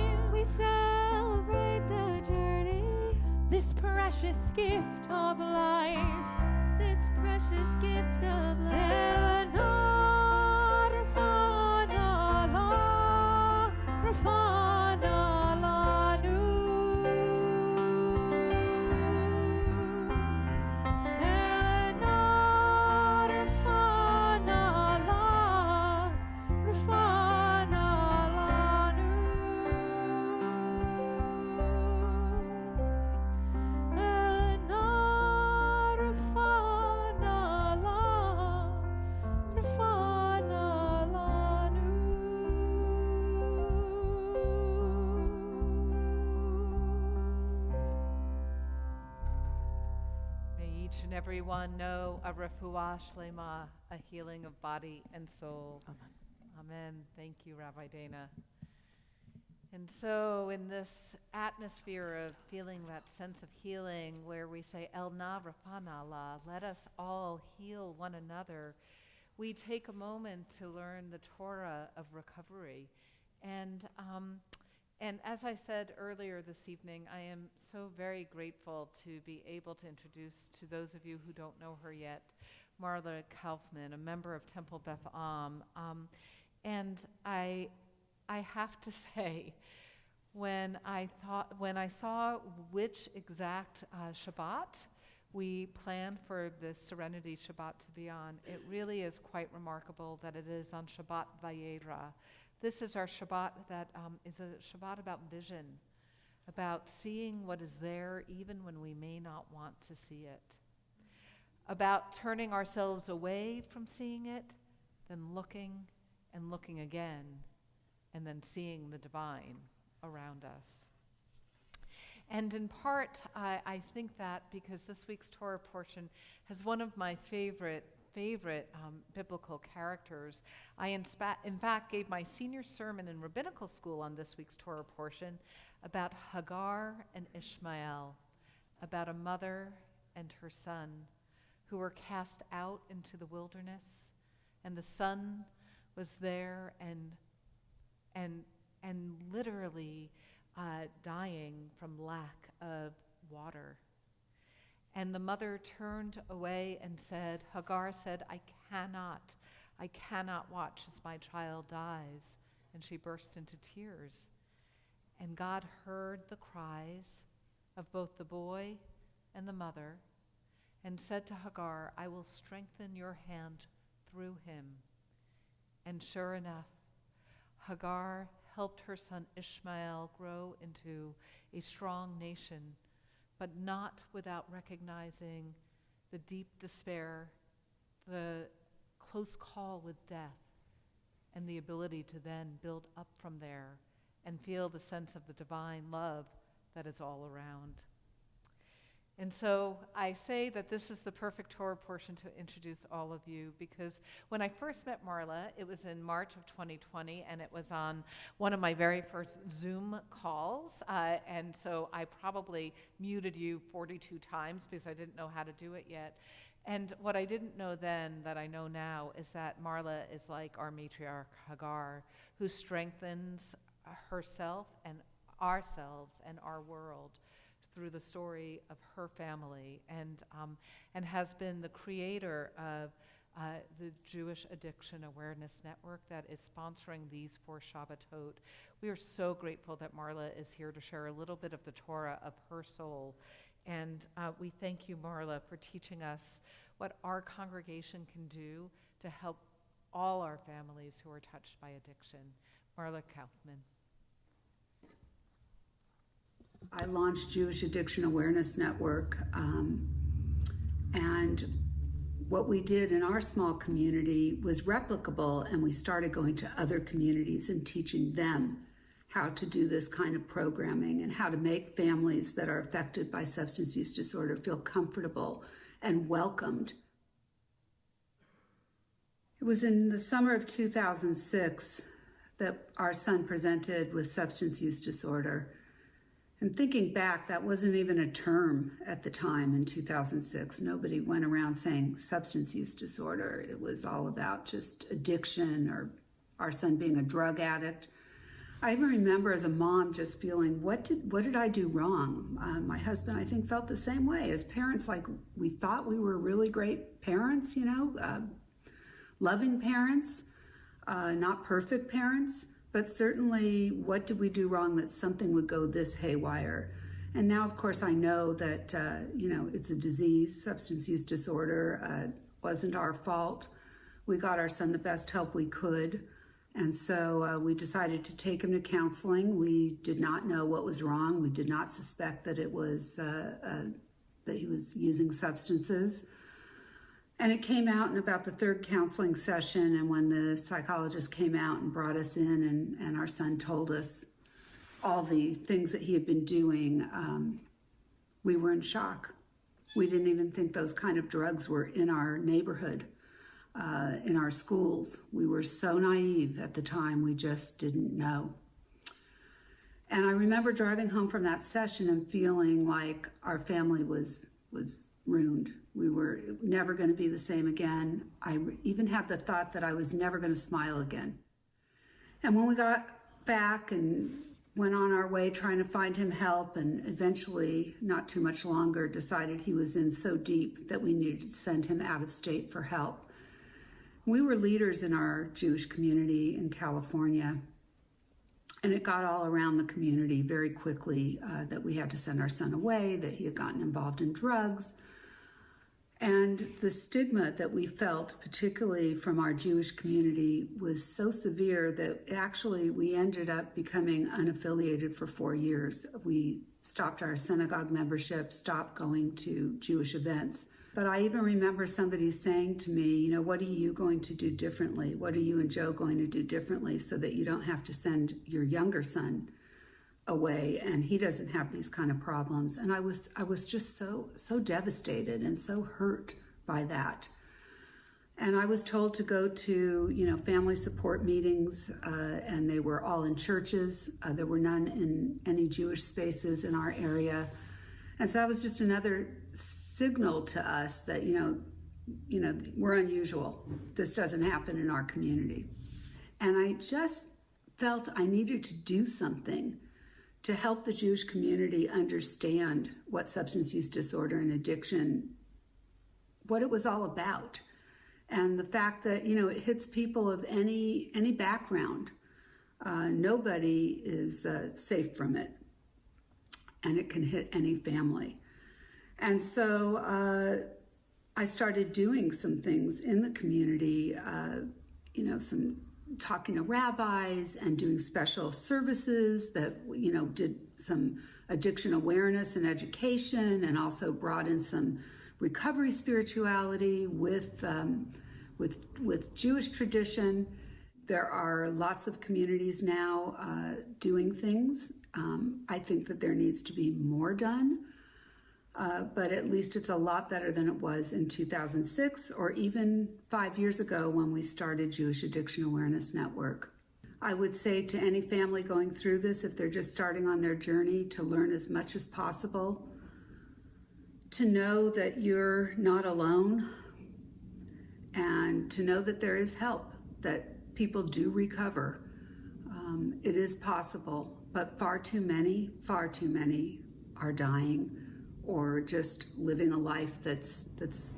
This precious gift of life. Eleanor, Rafana, la, Rafana, la, nu. Eleanor, Rafana, la, Rafana, la, nu. Eleanor, Rafana, la, Rafana, la, nu. May each and every one know a refuah shlema, a healing of body and soul. Amen. Thank you, Rabbi Dana. And so in this atmosphere of feeling that sense of healing where we say, El na rafana la, let us all heal one another, we take a moment to learn the Torah of recovery. And And as I said earlier this evening, I am so very grateful to be able to introduce to those of you who don't know her yet, Marla Kaufman, a member of Temple Beth Am. And I have to say, when I saw which exact Shabbat we planned for the Serenity Shabbat to be on, it really is quite remarkable that it is on Shabbat Vayera. This is our Shabbat that is a Shabbat about vision, about seeing what is there even when we may not want to see it, about turning ourselves away from seeing it, then looking and looking again, and then seeing the divine around us. And in part, I think that because this week's Torah portion has one of my favorite biblical characters. I, in fact, gave my senior sermon in rabbinical school on this week's Torah portion about Hagar and Ishmael, about a mother and her son who were cast out into the wilderness, and the son was there and literally dying from lack of water. And the mother turned away and said, Hagar said, I cannot watch as my child dies. And she burst into tears. And God heard the cries of both the boy and the mother and said to Hagar, I will strengthen your hand through him. And sure enough, Hagar helped her son Ishmael grow into a strong nation, but not without recognizing the deep despair, the close call with death, and the ability to then build up from there and feel the sense of the divine love that is all around. And so I say that this is the perfect Torah portion to introduce all of you, because when I first met Marla, it was in March of 2020, and it was on one of my very first Zoom calls. And so I probably muted you 42 times because I didn't know how to do it yet. And what I didn't know then that I know now is that Marla is like our matriarch Hagar, who strengthens herself and ourselves and our world through the story of her family, and has been the creator of the Jewish Addiction Awareness Network that is sponsoring these 4 Shabbatot. We are so grateful that Marla is here to share a little bit of the Torah of her soul. And we thank you, Marla, for teaching us what our congregation can do to help all our families who are touched by addiction. Marla Kaufman. I launched Jewish Addiction Awareness Network, and what we did in our small community was replicable, and we started going to other communities and teaching them how to do this kind of programming and how to make families that are affected by substance use disorder feel comfortable and welcomed. It was in the summer of 2006 that our son presented with substance use disorder. And thinking back, that wasn't even a term at the time in 2006. Nobody went around saying substance use disorder. It was all about just addiction or our son being a drug addict. I even remember as a mom just feeling, what did I do wrong? My husband, I think, felt the same way. As parents, like, we thought we were really great parents, loving parents, not perfect parents. But certainly, what did we do wrong that something would go this haywire? And now, of course, I know that, it's a disease, substance use disorder, wasn't our fault. We got our son the best help we could. And so we decided to take him to counseling. We did not know what was wrong. We did not suspect that it was, that he was using substances. And it came out in about the 3rd counseling session, and when the psychologist came out and brought us in and our son told us all the things that he had been doing, we were in shock. We didn't even think those kind of drugs were in our neighborhood, in our schools. We were so naive at the time, we just didn't know. And I remember driving home from that session and feeling like our family was ruined. We were never going to be the same again. I even had the thought that I was never going to smile again. And when we got back and went on our way trying to find him help, and eventually, not too much longer, decided he was in so deep that we needed to send him out of state for help. We were leaders in our Jewish community in California, and it got all around the community very quickly that we had to send our son away, that he had gotten involved in drugs. And the stigma that we felt, particularly from our Jewish community, was so severe that actually we ended up becoming unaffiliated for 4 years. We stopped our synagogue membership, stopped going to Jewish events. But I even remember somebody saying to me, you know, what are you going to do differently? What are you and Joe going to do differently so that you don't have to send your younger son away and he doesn't have these kind of problems? And I was just so devastated and so hurt by that. And I was told to go to, you know, family support meetings, and they were all in churches. There were none in any Jewish spaces in our area. And so that was just another signal to us that, you know, we're unusual. This doesn't happen in our community. And I just felt I needed to do something to help the Jewish community understand what substance use disorder and addiction, what it was all about. And the fact that, you know, it hits people of any background. Nobody is safe from it. And it can hit any family. And so I started doing some things in the community, you know, some talking to rabbis and doing special services that, you know, did some addiction awareness and education, and also brought in some recovery spirituality with Jewish tradition. There are lots of communities now doing things. I think that there needs to be more done. But at least it's a lot better than it was in 2006 or even 5 years ago when we started Jewish Addiction Awareness Network. I would say to any family going through this, if they're just starting on their journey, to learn as much as possible, to know that you're not alone, and to know that there is help, that people do recover. It is possible, but far too many are dying, or just living a life that's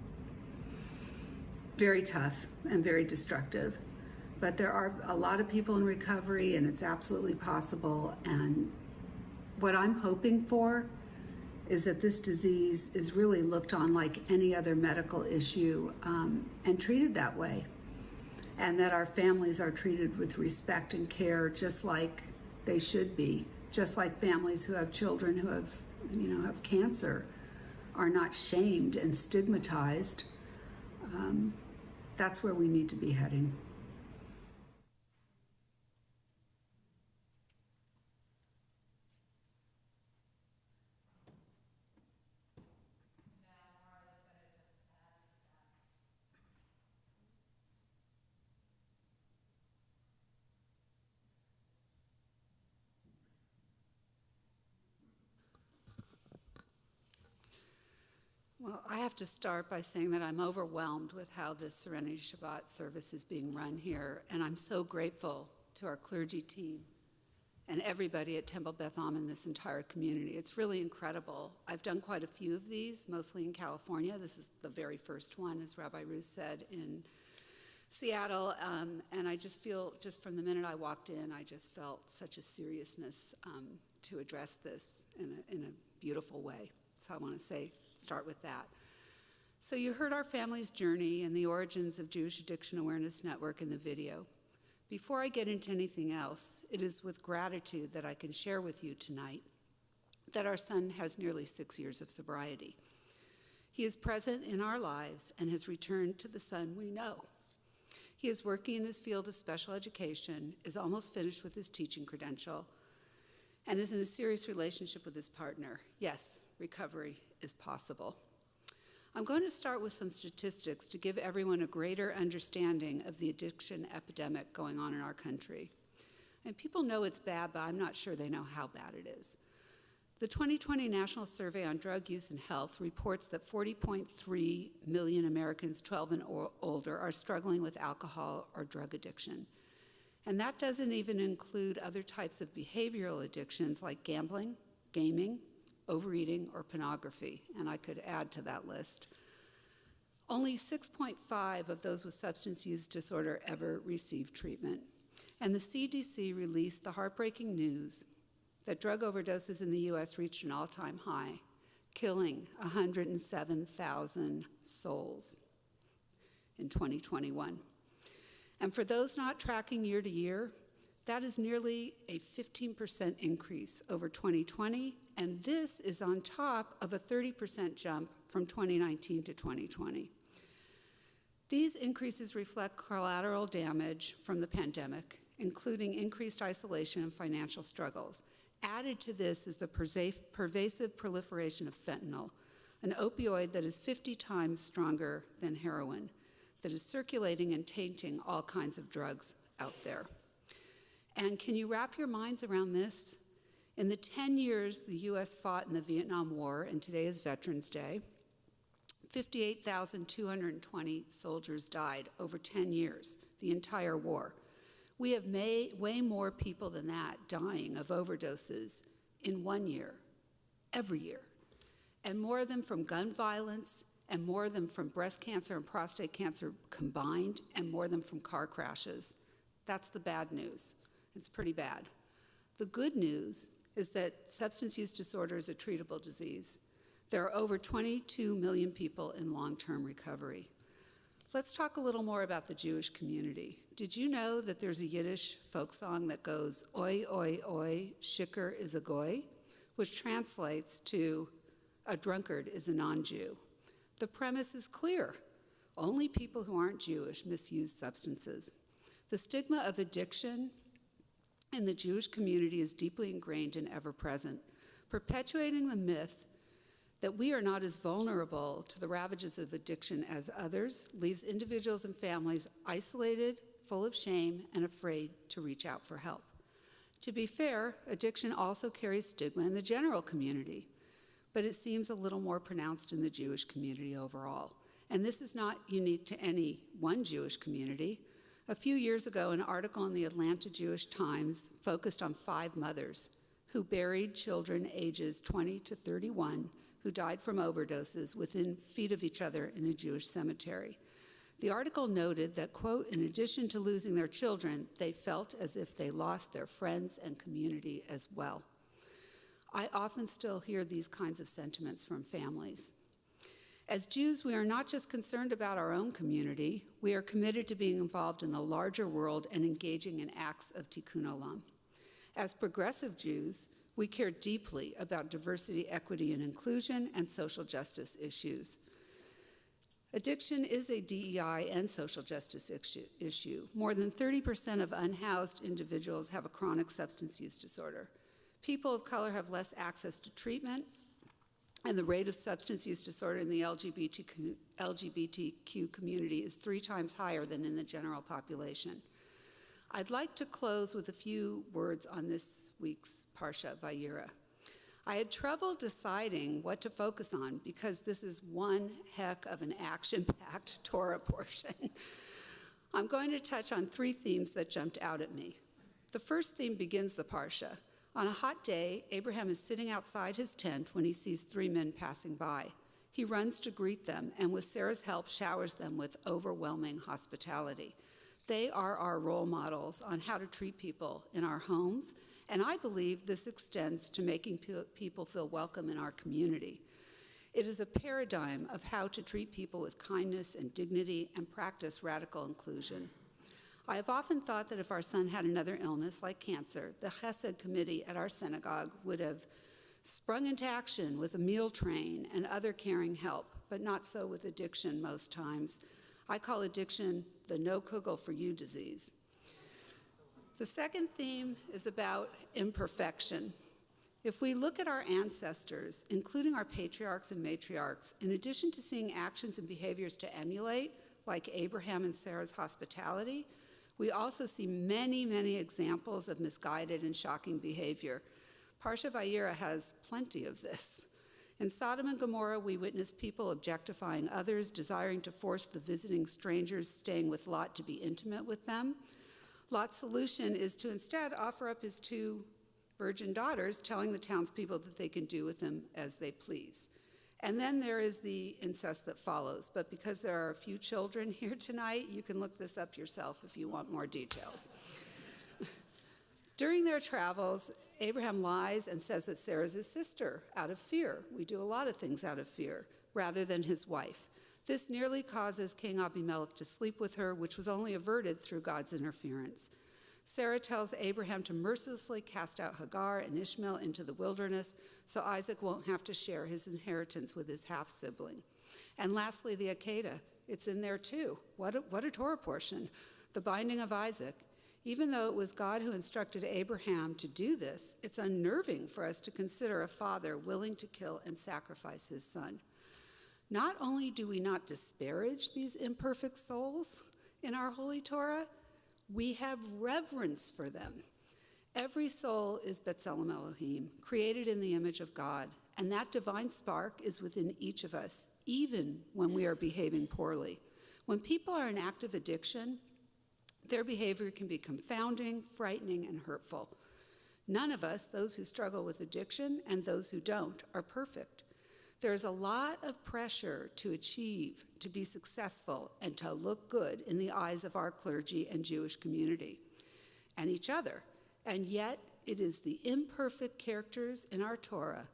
very tough and very destructive. But there are a lot of people in recovery, and it's absolutely possible. And what I'm hoping for is that this disease is really looked on like any other medical issue, and treated that way. And that our families are treated with respect and care, just like they should be. Just like families who have children who have cancer are not shamed and stigmatized. That's where we need to be heading. Well, I have to start by saying that I'm overwhelmed with how this Serenity Shabbat service is being run here, and I'm so grateful to our clergy team and everybody at Temple Beth Am in this entire community. It's really incredible. I've done quite a few of these, mostly in California. This is the very first one, as Rabbi Ruth said, in Seattle, and I just feel, just from the minute I walked in, I just felt such a seriousness to address this in a beautiful way. So I want to start with that. So you heard our family's journey and the origins of Jewish Addiction Awareness Network in the video. Before I get into anything else, it is with gratitude that I can share with you tonight that our son has nearly 6 years of sobriety. He is present in our lives and has returned to the son we know. He is working in his field of special education, is almost finished with his teaching credential, and is in a serious relationship with his partner. Yes, recovery is possible. I'm going to start with some statistics to give everyone a greater understanding of the addiction epidemic going on in our country. And people know it's bad, but I'm not sure they know how bad it is. The 2020 National Survey on Drug Use and Health reports that 40.3 million Americans 12 and older are struggling with alcohol or drug addiction. And that doesn't even include other types of behavioral addictions like gambling, gaming, overeating, or pornography, and I could add to that list. Only 6.5 of those with substance use disorder ever received treatment. And the CDC released the heartbreaking news that drug overdoses in the US reached an all-time high, killing 107,000 souls in 2021. And for those not tracking year to year, that is nearly a 15% increase over 2020, and this is on top of a 30% jump from 2019 to 2020. These increases reflect collateral damage from the pandemic, including increased isolation and financial struggles. Added to this is the pervasive proliferation of fentanyl, an opioid that is 50 times stronger than heroin, that is circulating and tainting all kinds of drugs out there. And can you wrap your minds around this? In the 10 years the US fought in the Vietnam War, and today is Veterans Day, 58,220 soldiers died over 10 years, the entire war. We have way more people than that dying of overdoses in 1 year, every year, and more of them from gun violence, and more of them from breast cancer and prostate cancer combined, and more of them from car crashes. That's the bad news. It's pretty bad. The good news is that substance use disorder is a treatable disease. There are over 22 million people in long-term recovery. Let's talk a little more about the Jewish community. Did you know that there's a Yiddish folk song that goes, "Oi, oi, oi, shikar is a goy," which translates to, "A drunkard is a non-Jew." The premise is clear. Only people who aren't Jewish misuse substances. The stigma of addiction in the Jewish community is deeply ingrained and ever-present, perpetuating the myth that we are not as vulnerable to the ravages of addiction as others leaves individuals and families isolated, full of shame, and afraid to reach out for help. To be fair, addiction also carries stigma in the general community, but it seems a little more pronounced in the Jewish community overall. And this is not unique to any one Jewish community. A few years ago, an article in the Atlanta Jewish Times focused on 5 mothers who buried children ages 20 to 31 who died from overdoses within feet of each other in a Jewish cemetery. The article noted that, quote, "in addition to losing their children, they felt as if they lost their friends and community as well." I often still hear these kinds of sentiments from families. As Jews, we are not just concerned about our own community, we are committed to being involved in the larger world and engaging in acts of tikkun olam. As progressive Jews, we care deeply about diversity, equity, and inclusion, and social justice issues. Addiction is a DEI and social justice issue. More than 30% of unhoused individuals have a chronic substance use disorder. People of color have less access to treatment, and the rate of substance use disorder in the LGBTQ community is 3 times higher than in the general population. I'd like to close with a few words on this week's Parsha Vayira. I had trouble deciding what to focus on because this is one heck of an action-packed Torah portion. I'm going to touch on 3 themes that jumped out at me. The first theme begins the Parsha. On a hot day, Abraham is sitting outside his tent when he sees 3 men passing by. He runs to greet them and with Sarah's help showers them with overwhelming hospitality. They are our role models on how to treat people in our homes, and I believe this extends to making people feel welcome in our community. It is a paradigm of how to treat people with kindness and dignity and practice radical inclusion. I have often thought that if our son had another illness like cancer, the Chesed committee at our synagogue would have sprung into action with a meal train and other caring help, but not so with addiction most times. I call addiction the no kugel for you disease. The second theme is about imperfection. If we look at our ancestors, including our patriarchs and matriarchs, in addition to seeing actions and behaviors to emulate, like Abraham and Sarah's hospitality, we also see many, many examples of misguided and shocking behavior. Parsha Vayira has plenty of this. In Sodom and Gomorrah, we witness people objectifying others, desiring to force the visiting strangers staying with Lot to be intimate with them. Lot's solution is to instead offer up his 2 virgin daughters, telling the townspeople that they can do with them as they please. And then there is the incest that follows. But because there are a few children here tonight, you can look this up yourself if you want more details. During their travels, Abraham lies and says that Sarah's his sister out of fear. We do a lot of things out of fear, rather than his wife. This nearly causes King Abimelech to sleep with her, which was only averted through God's interference. Sarah tells Abraham to mercilessly cast out Hagar and Ishmael into the wilderness so Isaac won't have to share his inheritance with his half-sibling. And lastly, the Akedah. It's in there too. What a Torah portion. The binding of Isaac. Even though it was God who instructed Abraham to do this, it's unnerving for us to consider a father willing to kill and sacrifice his son. Not only do we not disparage these imperfect souls in our Holy Torah, we have reverence for them. Every soul is B'Tselem Elohim, created in the image of God, and that divine spark is within each of us, even when we are behaving poorly. When people are in active addiction, their behavior can be confounding, frightening, and hurtful. None of us, those who struggle with addiction and those who don't, are perfect. There's a lot of pressure to achieve, to be successful, and to look good in the eyes of our clergy and Jewish community and each other. And yet, it is the imperfect characters in our Torah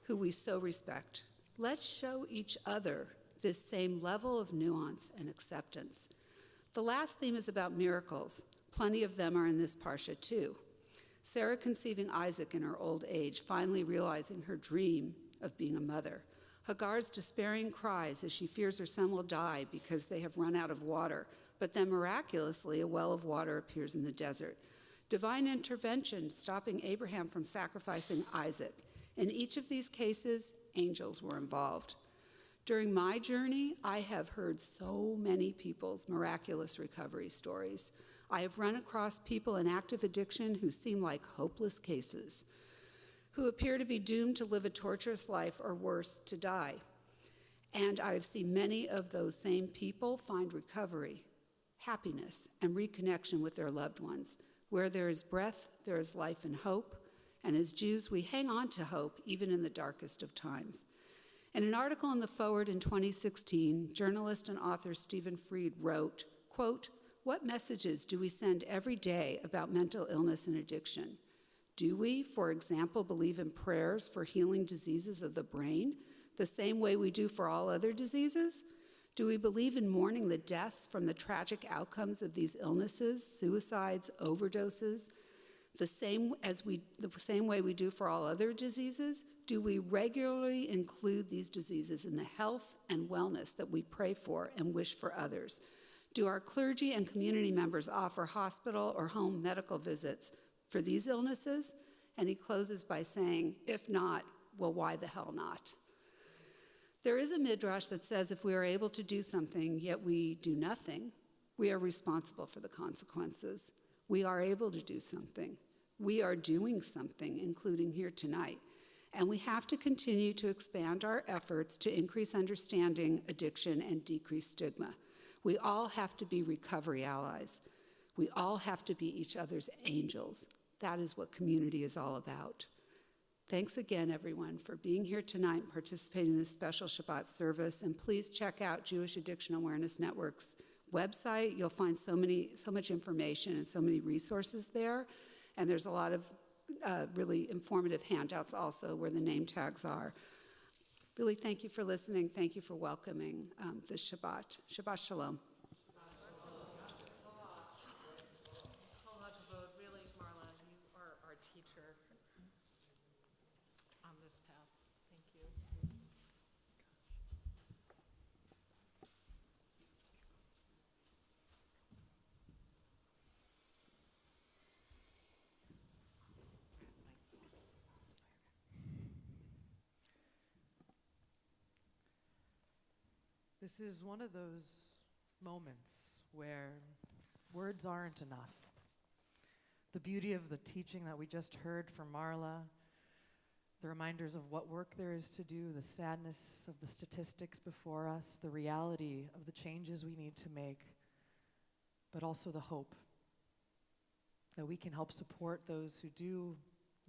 who we so respect. Let's show each other this same level of nuance and acceptance. The last theme is about miracles. Plenty of them are in this parsha too. Sarah conceiving Isaac in her old age, finally realizing her dream of being a mother. Hagar's despairing cries as she fears her son will die because they have run out of water, but then miraculously a well of water appears in the desert. Divine intervention stopping Abraham from sacrificing Isaac. In each of these cases, angels were involved. During my journey, I have heard so many people's miraculous recovery stories. I have run across people in active addiction who seem like hopeless cases, who appear to be doomed to live a torturous life or worse, to die. And I've seen many of those same people find recovery, happiness, and reconnection with their loved ones. Where there is breath, there is life and hope. And as Jews, we hang on to hope even in the darkest of times. In an article in The Forward in 2016, journalist and author Stephen Fried wrote, quote, "What messages do we send every day about mental illness and addiction? Do we, for example, believe in prayers for healing diseases of the brain, the same way we do for all other diseases? Do we believe in mourning the deaths from the tragic outcomes of these illnesses, suicides, overdoses, the same way we do for all other diseases? Do we regularly include these diseases in the health and wellness that we pray for and wish for others? Do our clergy and community members offer hospital or home medical visits for these illnesses?" And he closes by saying, if not, well, why the hell not? There is a midrash that says if we are able to do something, yet we do nothing, we are responsible for the consequences. We are able to do something. We are doing something, including here tonight. And we have to continue to expand our efforts to increase understanding, addiction, and decrease stigma. We all have to be recovery allies. We all have to be each other's angels. That is what community is all about. Thanks again, everyone, for being here tonight and participating in this special Shabbat service. And please check out Jewish Addiction Awareness Network's website. You'll find so much information and so many resources there. And there's a lot of really informative handouts also where the name tags are. Really, thank you for listening. Thank you for welcoming this Shabbat. Shabbat Shalom. Really, Marla, you are our teacher on this path. Thank you. This is one of those moments where words aren't enough. The beauty of the teaching that we just heard from Marla, the reminders of what work there is to do, the sadness of the statistics before us, the reality of the changes we need to make, but also the hope that we can help support those who do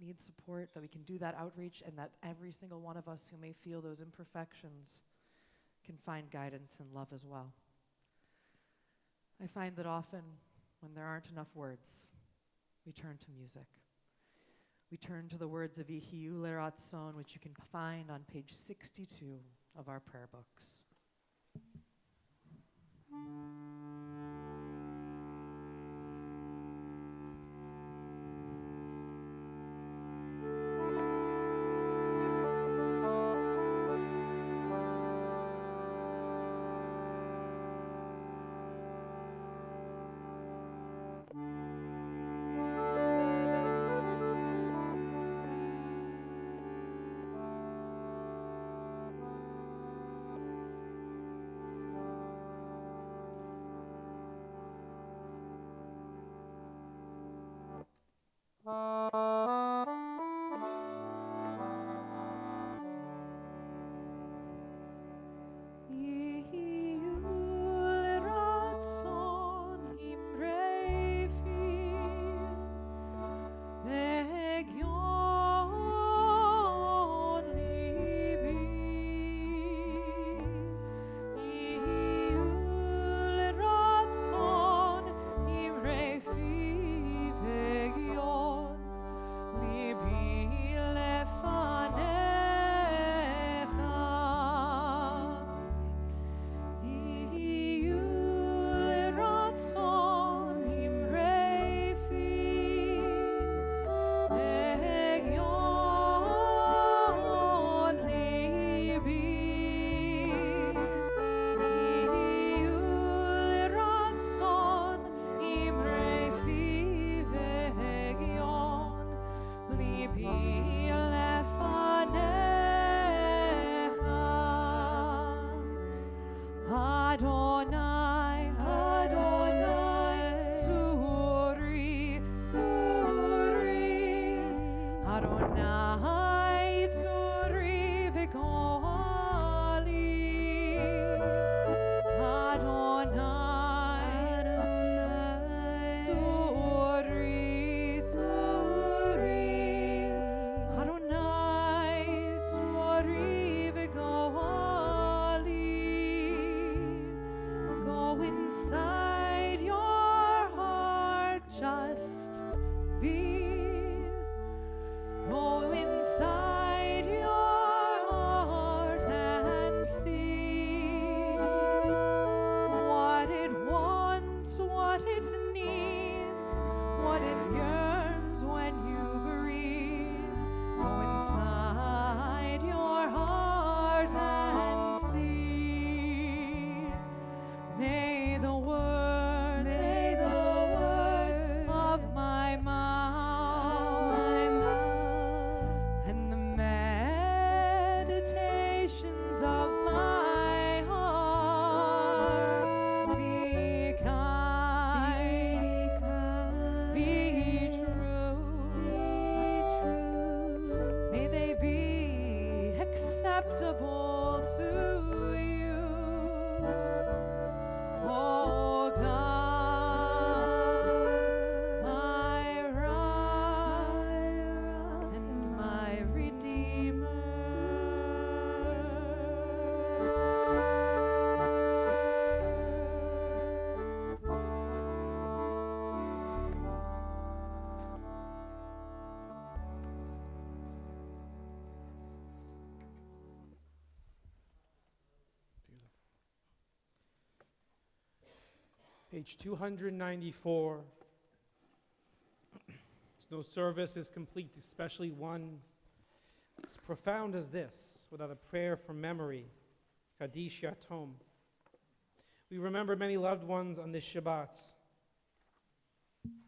need support, that we can do that outreach, and that every single one of us who may feel those imperfections can find guidance and love as well. I find that often when there aren't enough words, we turn to music. We turn to the words of Yehiyu Leratzon, which you can find on page 62 of our prayer books. Page 294. No service is complete, especially one as profound as this, without a prayer for memory, Kaddish Yatom. We remember many loved ones on this Shabbat,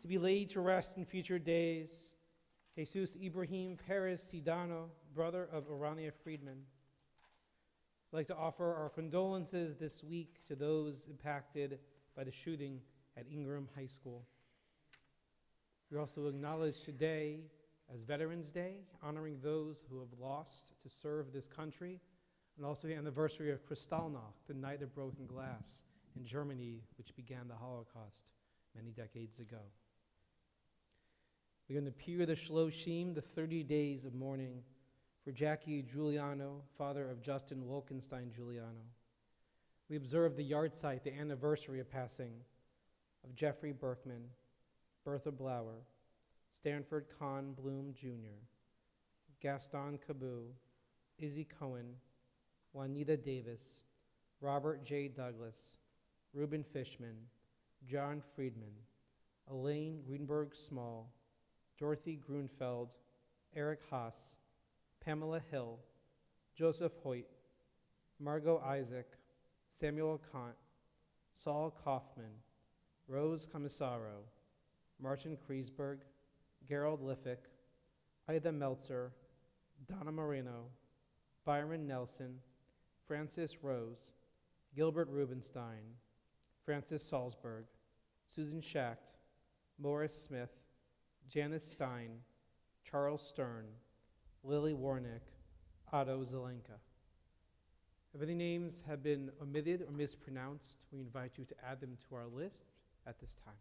to be laid to rest in future days. Jesus Ibrahim Perez Sidano, brother of Orania Friedman. I'd like to offer our condolences this week to those impacted by the shooting at Ingram High School. We also acknowledge today as Veterans Day, honoring those who have lost to serve this country, and also the anniversary of Kristallnacht, the Night of Broken Glass in Germany, which began the Holocaust many decades ago. We are in the period of Shloshim, the 30 days of mourning, for Jackie Giuliano, father of Justin Wolkenstein Giuliano. We observe the yahrzeit, the anniversary of passing of Jeffrey Berkman, Bertha Blauer, Stanford Kahn Bloom Jr., Gaston Cabu, Izzy Cohen, Juanita Davis, Robert J. Douglas, Reuben Fishman, John Friedman, Elaine Greenberg Small, Dorothy Grunfeld, Eric Haas, Pamela Hill, Joseph Hoyt, Margot Isaac, Samuel Kant, Saul Kaufman, Rose Commissaro, Martin Kreisberg, Gerald Liffick, Ida Meltzer, Donna Moreno, Byron Nelson, Francis Rose, Gilbert Rubenstein, Francis Salzberg, Susan Schacht, Morris Smith, Janice Stein, Charles Stern, Lily Warnick, Otto Zelenka. If any names have been omitted or mispronounced, we invite you to add them to our list at this time.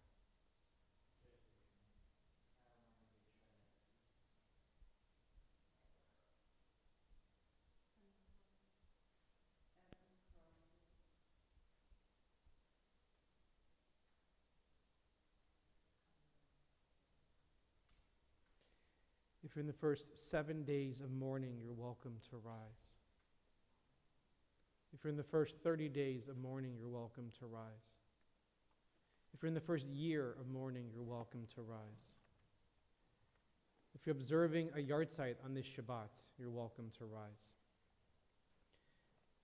If you're in the first 7 days of mourning, you're welcome to rise. If you're in the first 30 days of mourning, you're welcome to rise. If you're in the first year of mourning, you're welcome to rise. If you're observing a yahrzeit on this Shabbat, you're welcome to rise.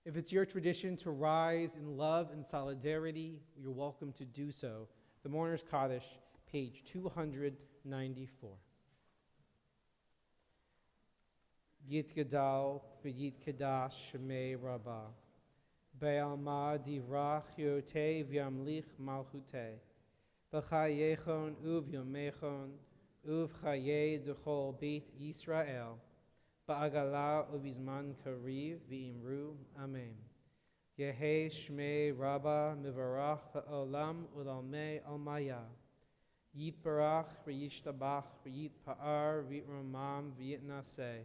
If it's your tradition to rise in love and solidarity, you're welcome to do so. The Mourner's Kaddish, page 294. Yit Gadal v'yit Kadash Shemei Rabbah. Be'alma divrach yote v'yamlich malchute. B'chayechon u'v'yomechon u'v'chaye d'chol beit Yisrael. Ba'agala u'bizman kariv v'imru. Amen. Yehe Shmei Rabbah mivarach ha'olam u'lalmei almaya. Yit barach v'yishtabach v'yit pa'ar v'yitramam v'yitnaseh.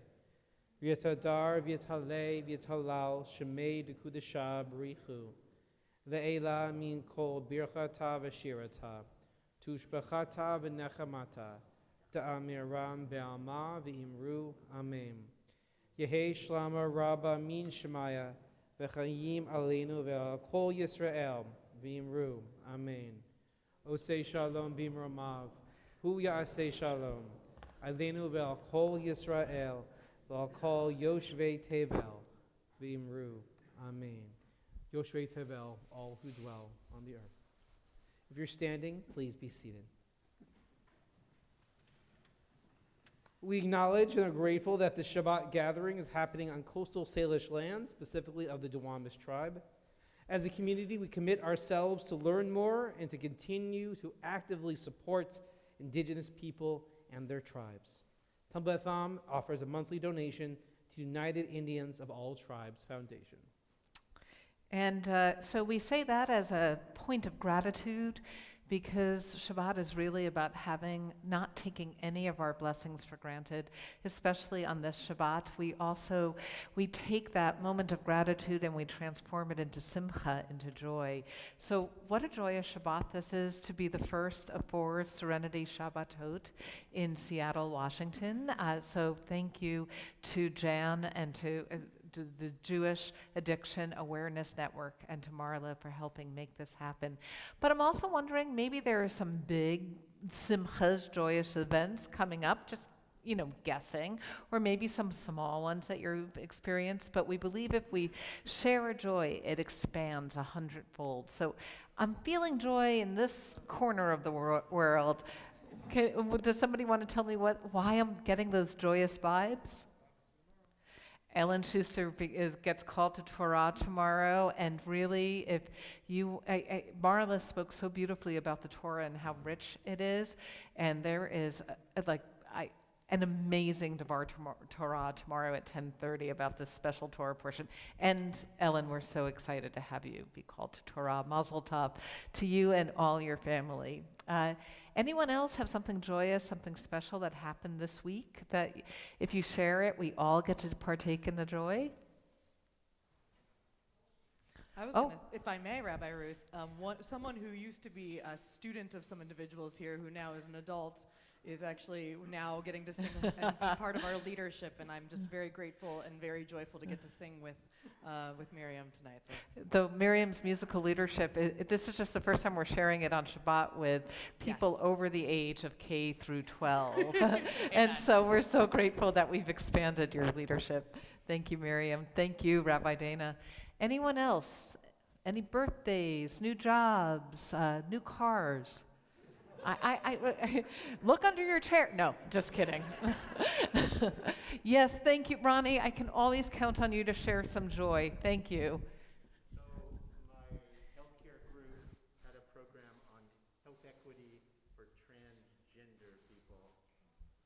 V'yatadar v'yatalei v'yatalal shemei d'kudashah b'richu. Ve'ela min kol birchata v'shirata. Tushbachata v'nechamata. Da'amiram be'alma v'imru. Amen. Yehe shlama rabba min shemaya. V'chayim aleinu ve'al kol Yisrael v'imru. Amen. Osei shalom b'imramav. Hu ya'asei shalom. Aleinu ve'al kol Yisrael. I'll call Yoshvei Tevel, V'imru. Amen. Yoshvei Tevel, all who dwell on the earth. If you're standing, please be seated. We acknowledge and are grateful that the Shabbat gathering is happening on coastal Salish land, specifically of the Duwamish tribe. As a community, we commit ourselves to learn more and to continue to actively support indigenous people and their tribes. Beth Am offers a monthly donation to United Indians of All Tribes Foundation. And so we say that as a point of gratitude because Shabbat is really about not taking any of our blessings for granted, especially on this Shabbat. We take that moment of gratitude and we transform it into simcha, into joy. So what a joyous Shabbat this is to be the first of 4 Serenity Shabbatot in Seattle, Washington. So thank you to Jan and to the Jewish Addiction Awareness Network and to Marla for helping make this happen. But I'm also wondering, maybe there are some big simchas, joyous events coming up, just, guessing, or maybe some small ones that you've experienced. But we believe if we share a joy, it expands 100-fold. So I'm feeling joy in this corner of the world. Does somebody want to tell me why I'm getting those joyous vibes? Ellen Schuster gets called to Torah tomorrow, and really, if Marla spoke so beautifully about the Torah and how rich it is, and there is an amazing Devar Torah tomorrow at 10:30 about this special Torah portion. And Ellen, we're so excited to have you be called to Torah. Mazel tov to you and all your family. Anyone else have something joyous, something special that happened this week that if you share it, we all get to partake in the joy? I was gonna, if I may, Rabbi Ruth, someone who used to be a student of some individuals here who now is an adult is actually now getting to sing and be part of our leadership, and I'm just very grateful and very joyful to get to sing with Miriam tonight. Though Miriam's musical leadership, this is just the first time we're sharing it on Shabbat with people over the age of K through 12. And so we're so grateful that we've expanded your leadership. Thank you, Miriam. Thank you, Rabbi Dana. Anyone else? Any birthdays, new jobs, new cars? I look under your chair. No, just kidding. Yes, thank you, Ronnie. I can always count on you to share some joy. Thank you. So my healthcare group had a program on health equity for transgender people,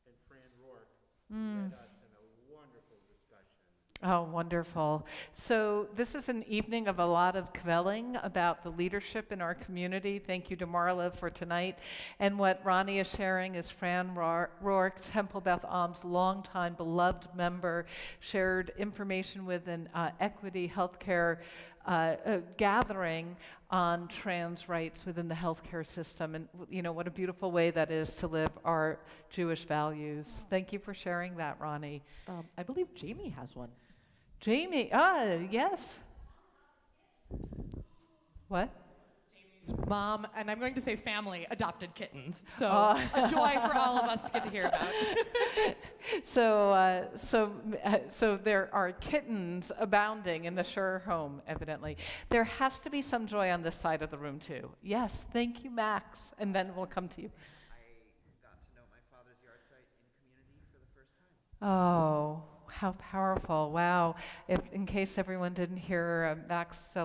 and Fran Rourke led us in a wonderful discussion. Oh, wonderful. So this is an evening of a lot of kvelling about the leadership in our community. Thank you to Marla for tonight. And what Ronnie is sharing is Fran Rourke, Temple Beth Am's longtime beloved member, shared information with an equity healthcare gathering on trans rights within the healthcare system. And what a beautiful way that is to live our Jewish values. Thank you for sharing that, Ronnie. I believe Jamie has one. Jamie, yes. What? Jamie's mom, and I'm going to say family, adopted kittens. So a joy for all of us to get to hear about. So there are kittens abounding in the Schur home, evidently. There has to be some joy on this side of the room, too. Yes, thank you, Max. And then we'll come to you. I got to know my father's yard site in community for the first time. Oh, how powerful. Wow. In case everyone didn't hear, Max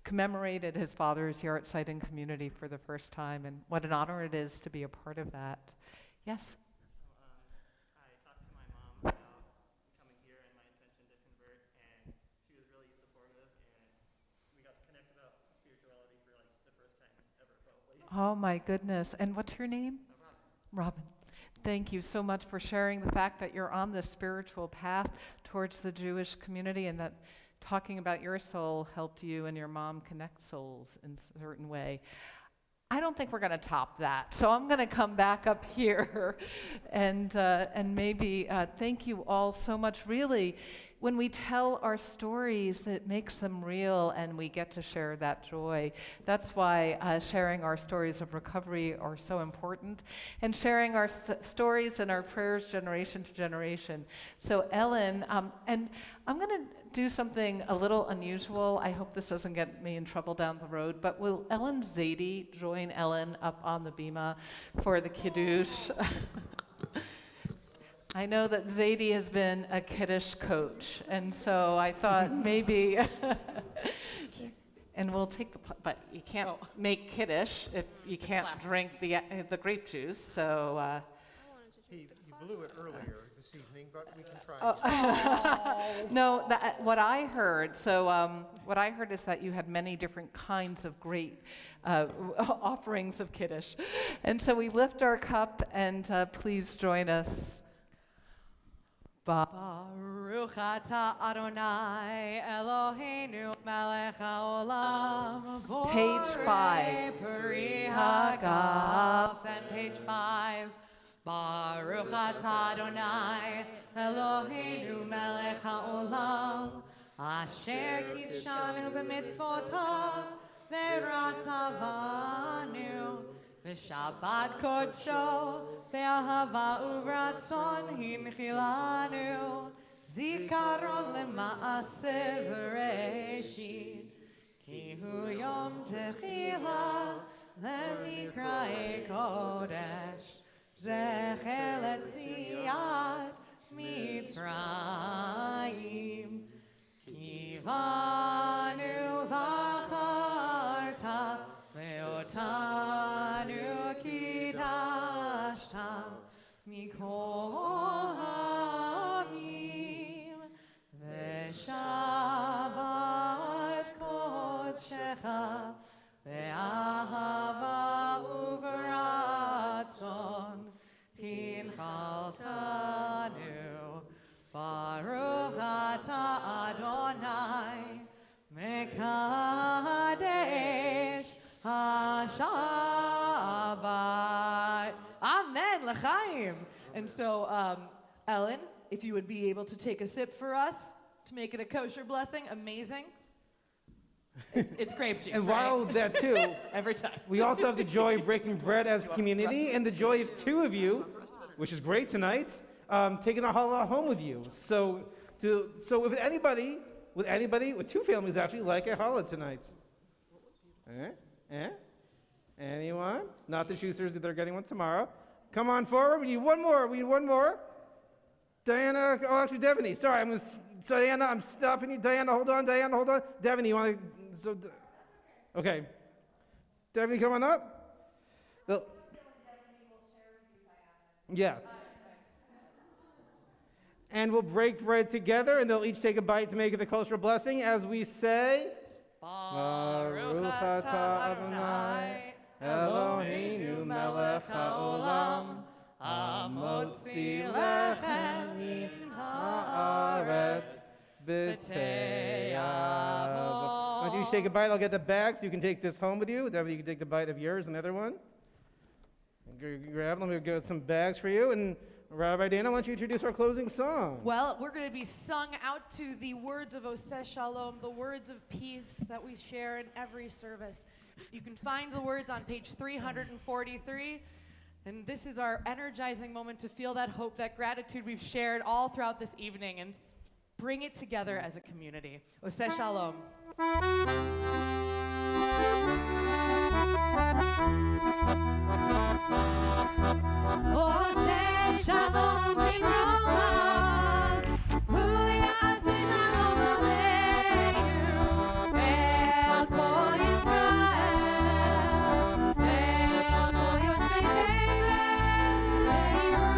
commemorated his father's yard site in community for the first time, and what an honor it is to be a part of that. Yes? I talked to my mom about coming here and my intention to convert, and she was really supportive, and we got to connect about spirituality for like the first time ever, probably. Oh my goodness. And what's your name? Robin. Thank you so much for sharing the fact that you're on this spiritual path towards the Jewish community, and that talking about your soul helped you and your mom connect souls in a certain way. I don't think we're going to top that, so I'm going to come back up here and maybe thank you all so much. Really, when we tell our stories, that makes them real, and we get to share that joy. That's why sharing our stories of recovery are so important, and sharing our stories and our prayers generation to generation. So Ellen, and I'm going to do something a little unusual. I hope this doesn't get me in trouble down the road, but will Ellen Zadie join Ellen up on the bima for the Kiddush? I know that Zadie has been a Kiddush coach, and so I thought maybe, and we'll take but you can't make Kiddush if you can't drink the grape juice, so. You blew it earlier this evening, but we can try. No, what I heard is that you had many different kinds of great offerings of Kiddush. And so we lift our cup, and please join us. Baruch atah Adonai Eloheinu melech haolam. Page 5. Peri hagaf, and page 5. Baruch atah Adonai Eloheinu melech haolam, asher kitshanu b'mitzvotav v'ratzavanu v'shabbat kodsho v'ahava u'ratzon hinchilanu zikaron lema'aseh v'reshit ki hu yom techila lemikra'e kodesh Zecher letziat Mitzrayim Kivanu v'acharta ve'otanu kidashta mikol ha'amim ve'shabbat kodshecha ve'ahava And so, Ellen, if you would be able to take a sip for us to make it a kosher blessing, amazing. It's grape juice, And right? while that too, Every time. we also have the joy of breaking bread as a community and the joy of two of you, which is great tonight, taking a challah home with you. So if anybody with two families actually like a challah tonight? Anyone? Not the Schusters, they're getting one tomorrow. Come on forward. We need one more. Diana, oh, actually, Devaney. Sorry, so Diana, I'm stopping you. Diana, hold on. Devaney, you want to, okay. Devaney, come on up. Yes. And we'll break bread together, and they'll each take a bite to make it the kosher blessing as we say, Baruch atah Adonai, Eloheinu melech haolam, hamotzi lechem min haaretz b'tei avot. Why don't you take a bite? I'll get the bag so you can take this home with you. Debbie, you can take the bite of yours, another one. Grab them. We'll get some bags for you. And Rabbi Dana, why don't you introduce our closing song? Well, we're going to be sung out to the words of Oseh Shalom, the words of peace that we share in every service. You can find the words on page 343. And this is our energizing moment to feel that hope, that gratitude we've shared all throughout this evening and bring it together as a community. Oseh Shalom. Oseh Shalom b'Roma, Hu ya'aseh shalom aleinu, el kol Yisrael, el kol yoshvei tevel v'yiru.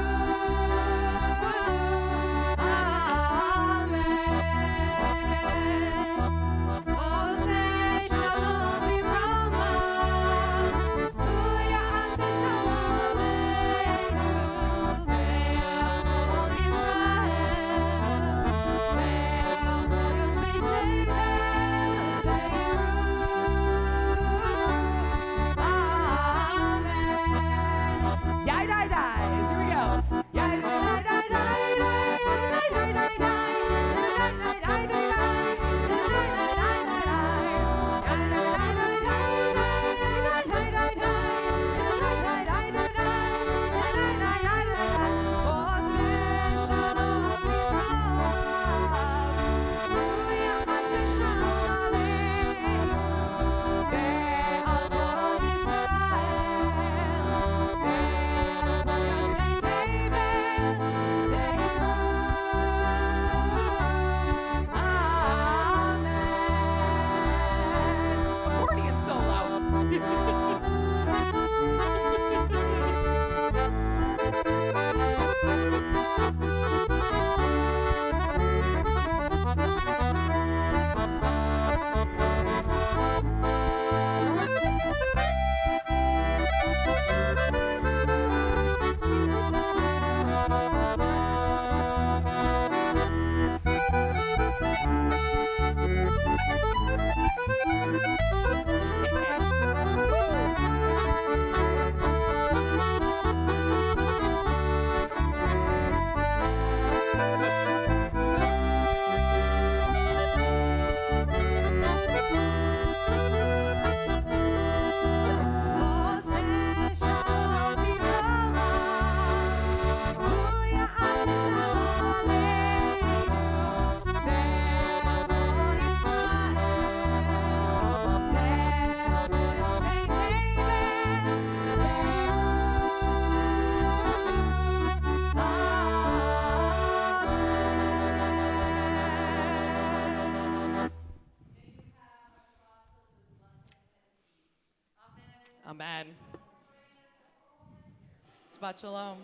Amen. Oseh Shalom b'Roma, Hu ya'aseh shalom aleinu, el kol Amen. Shabbat Shalom.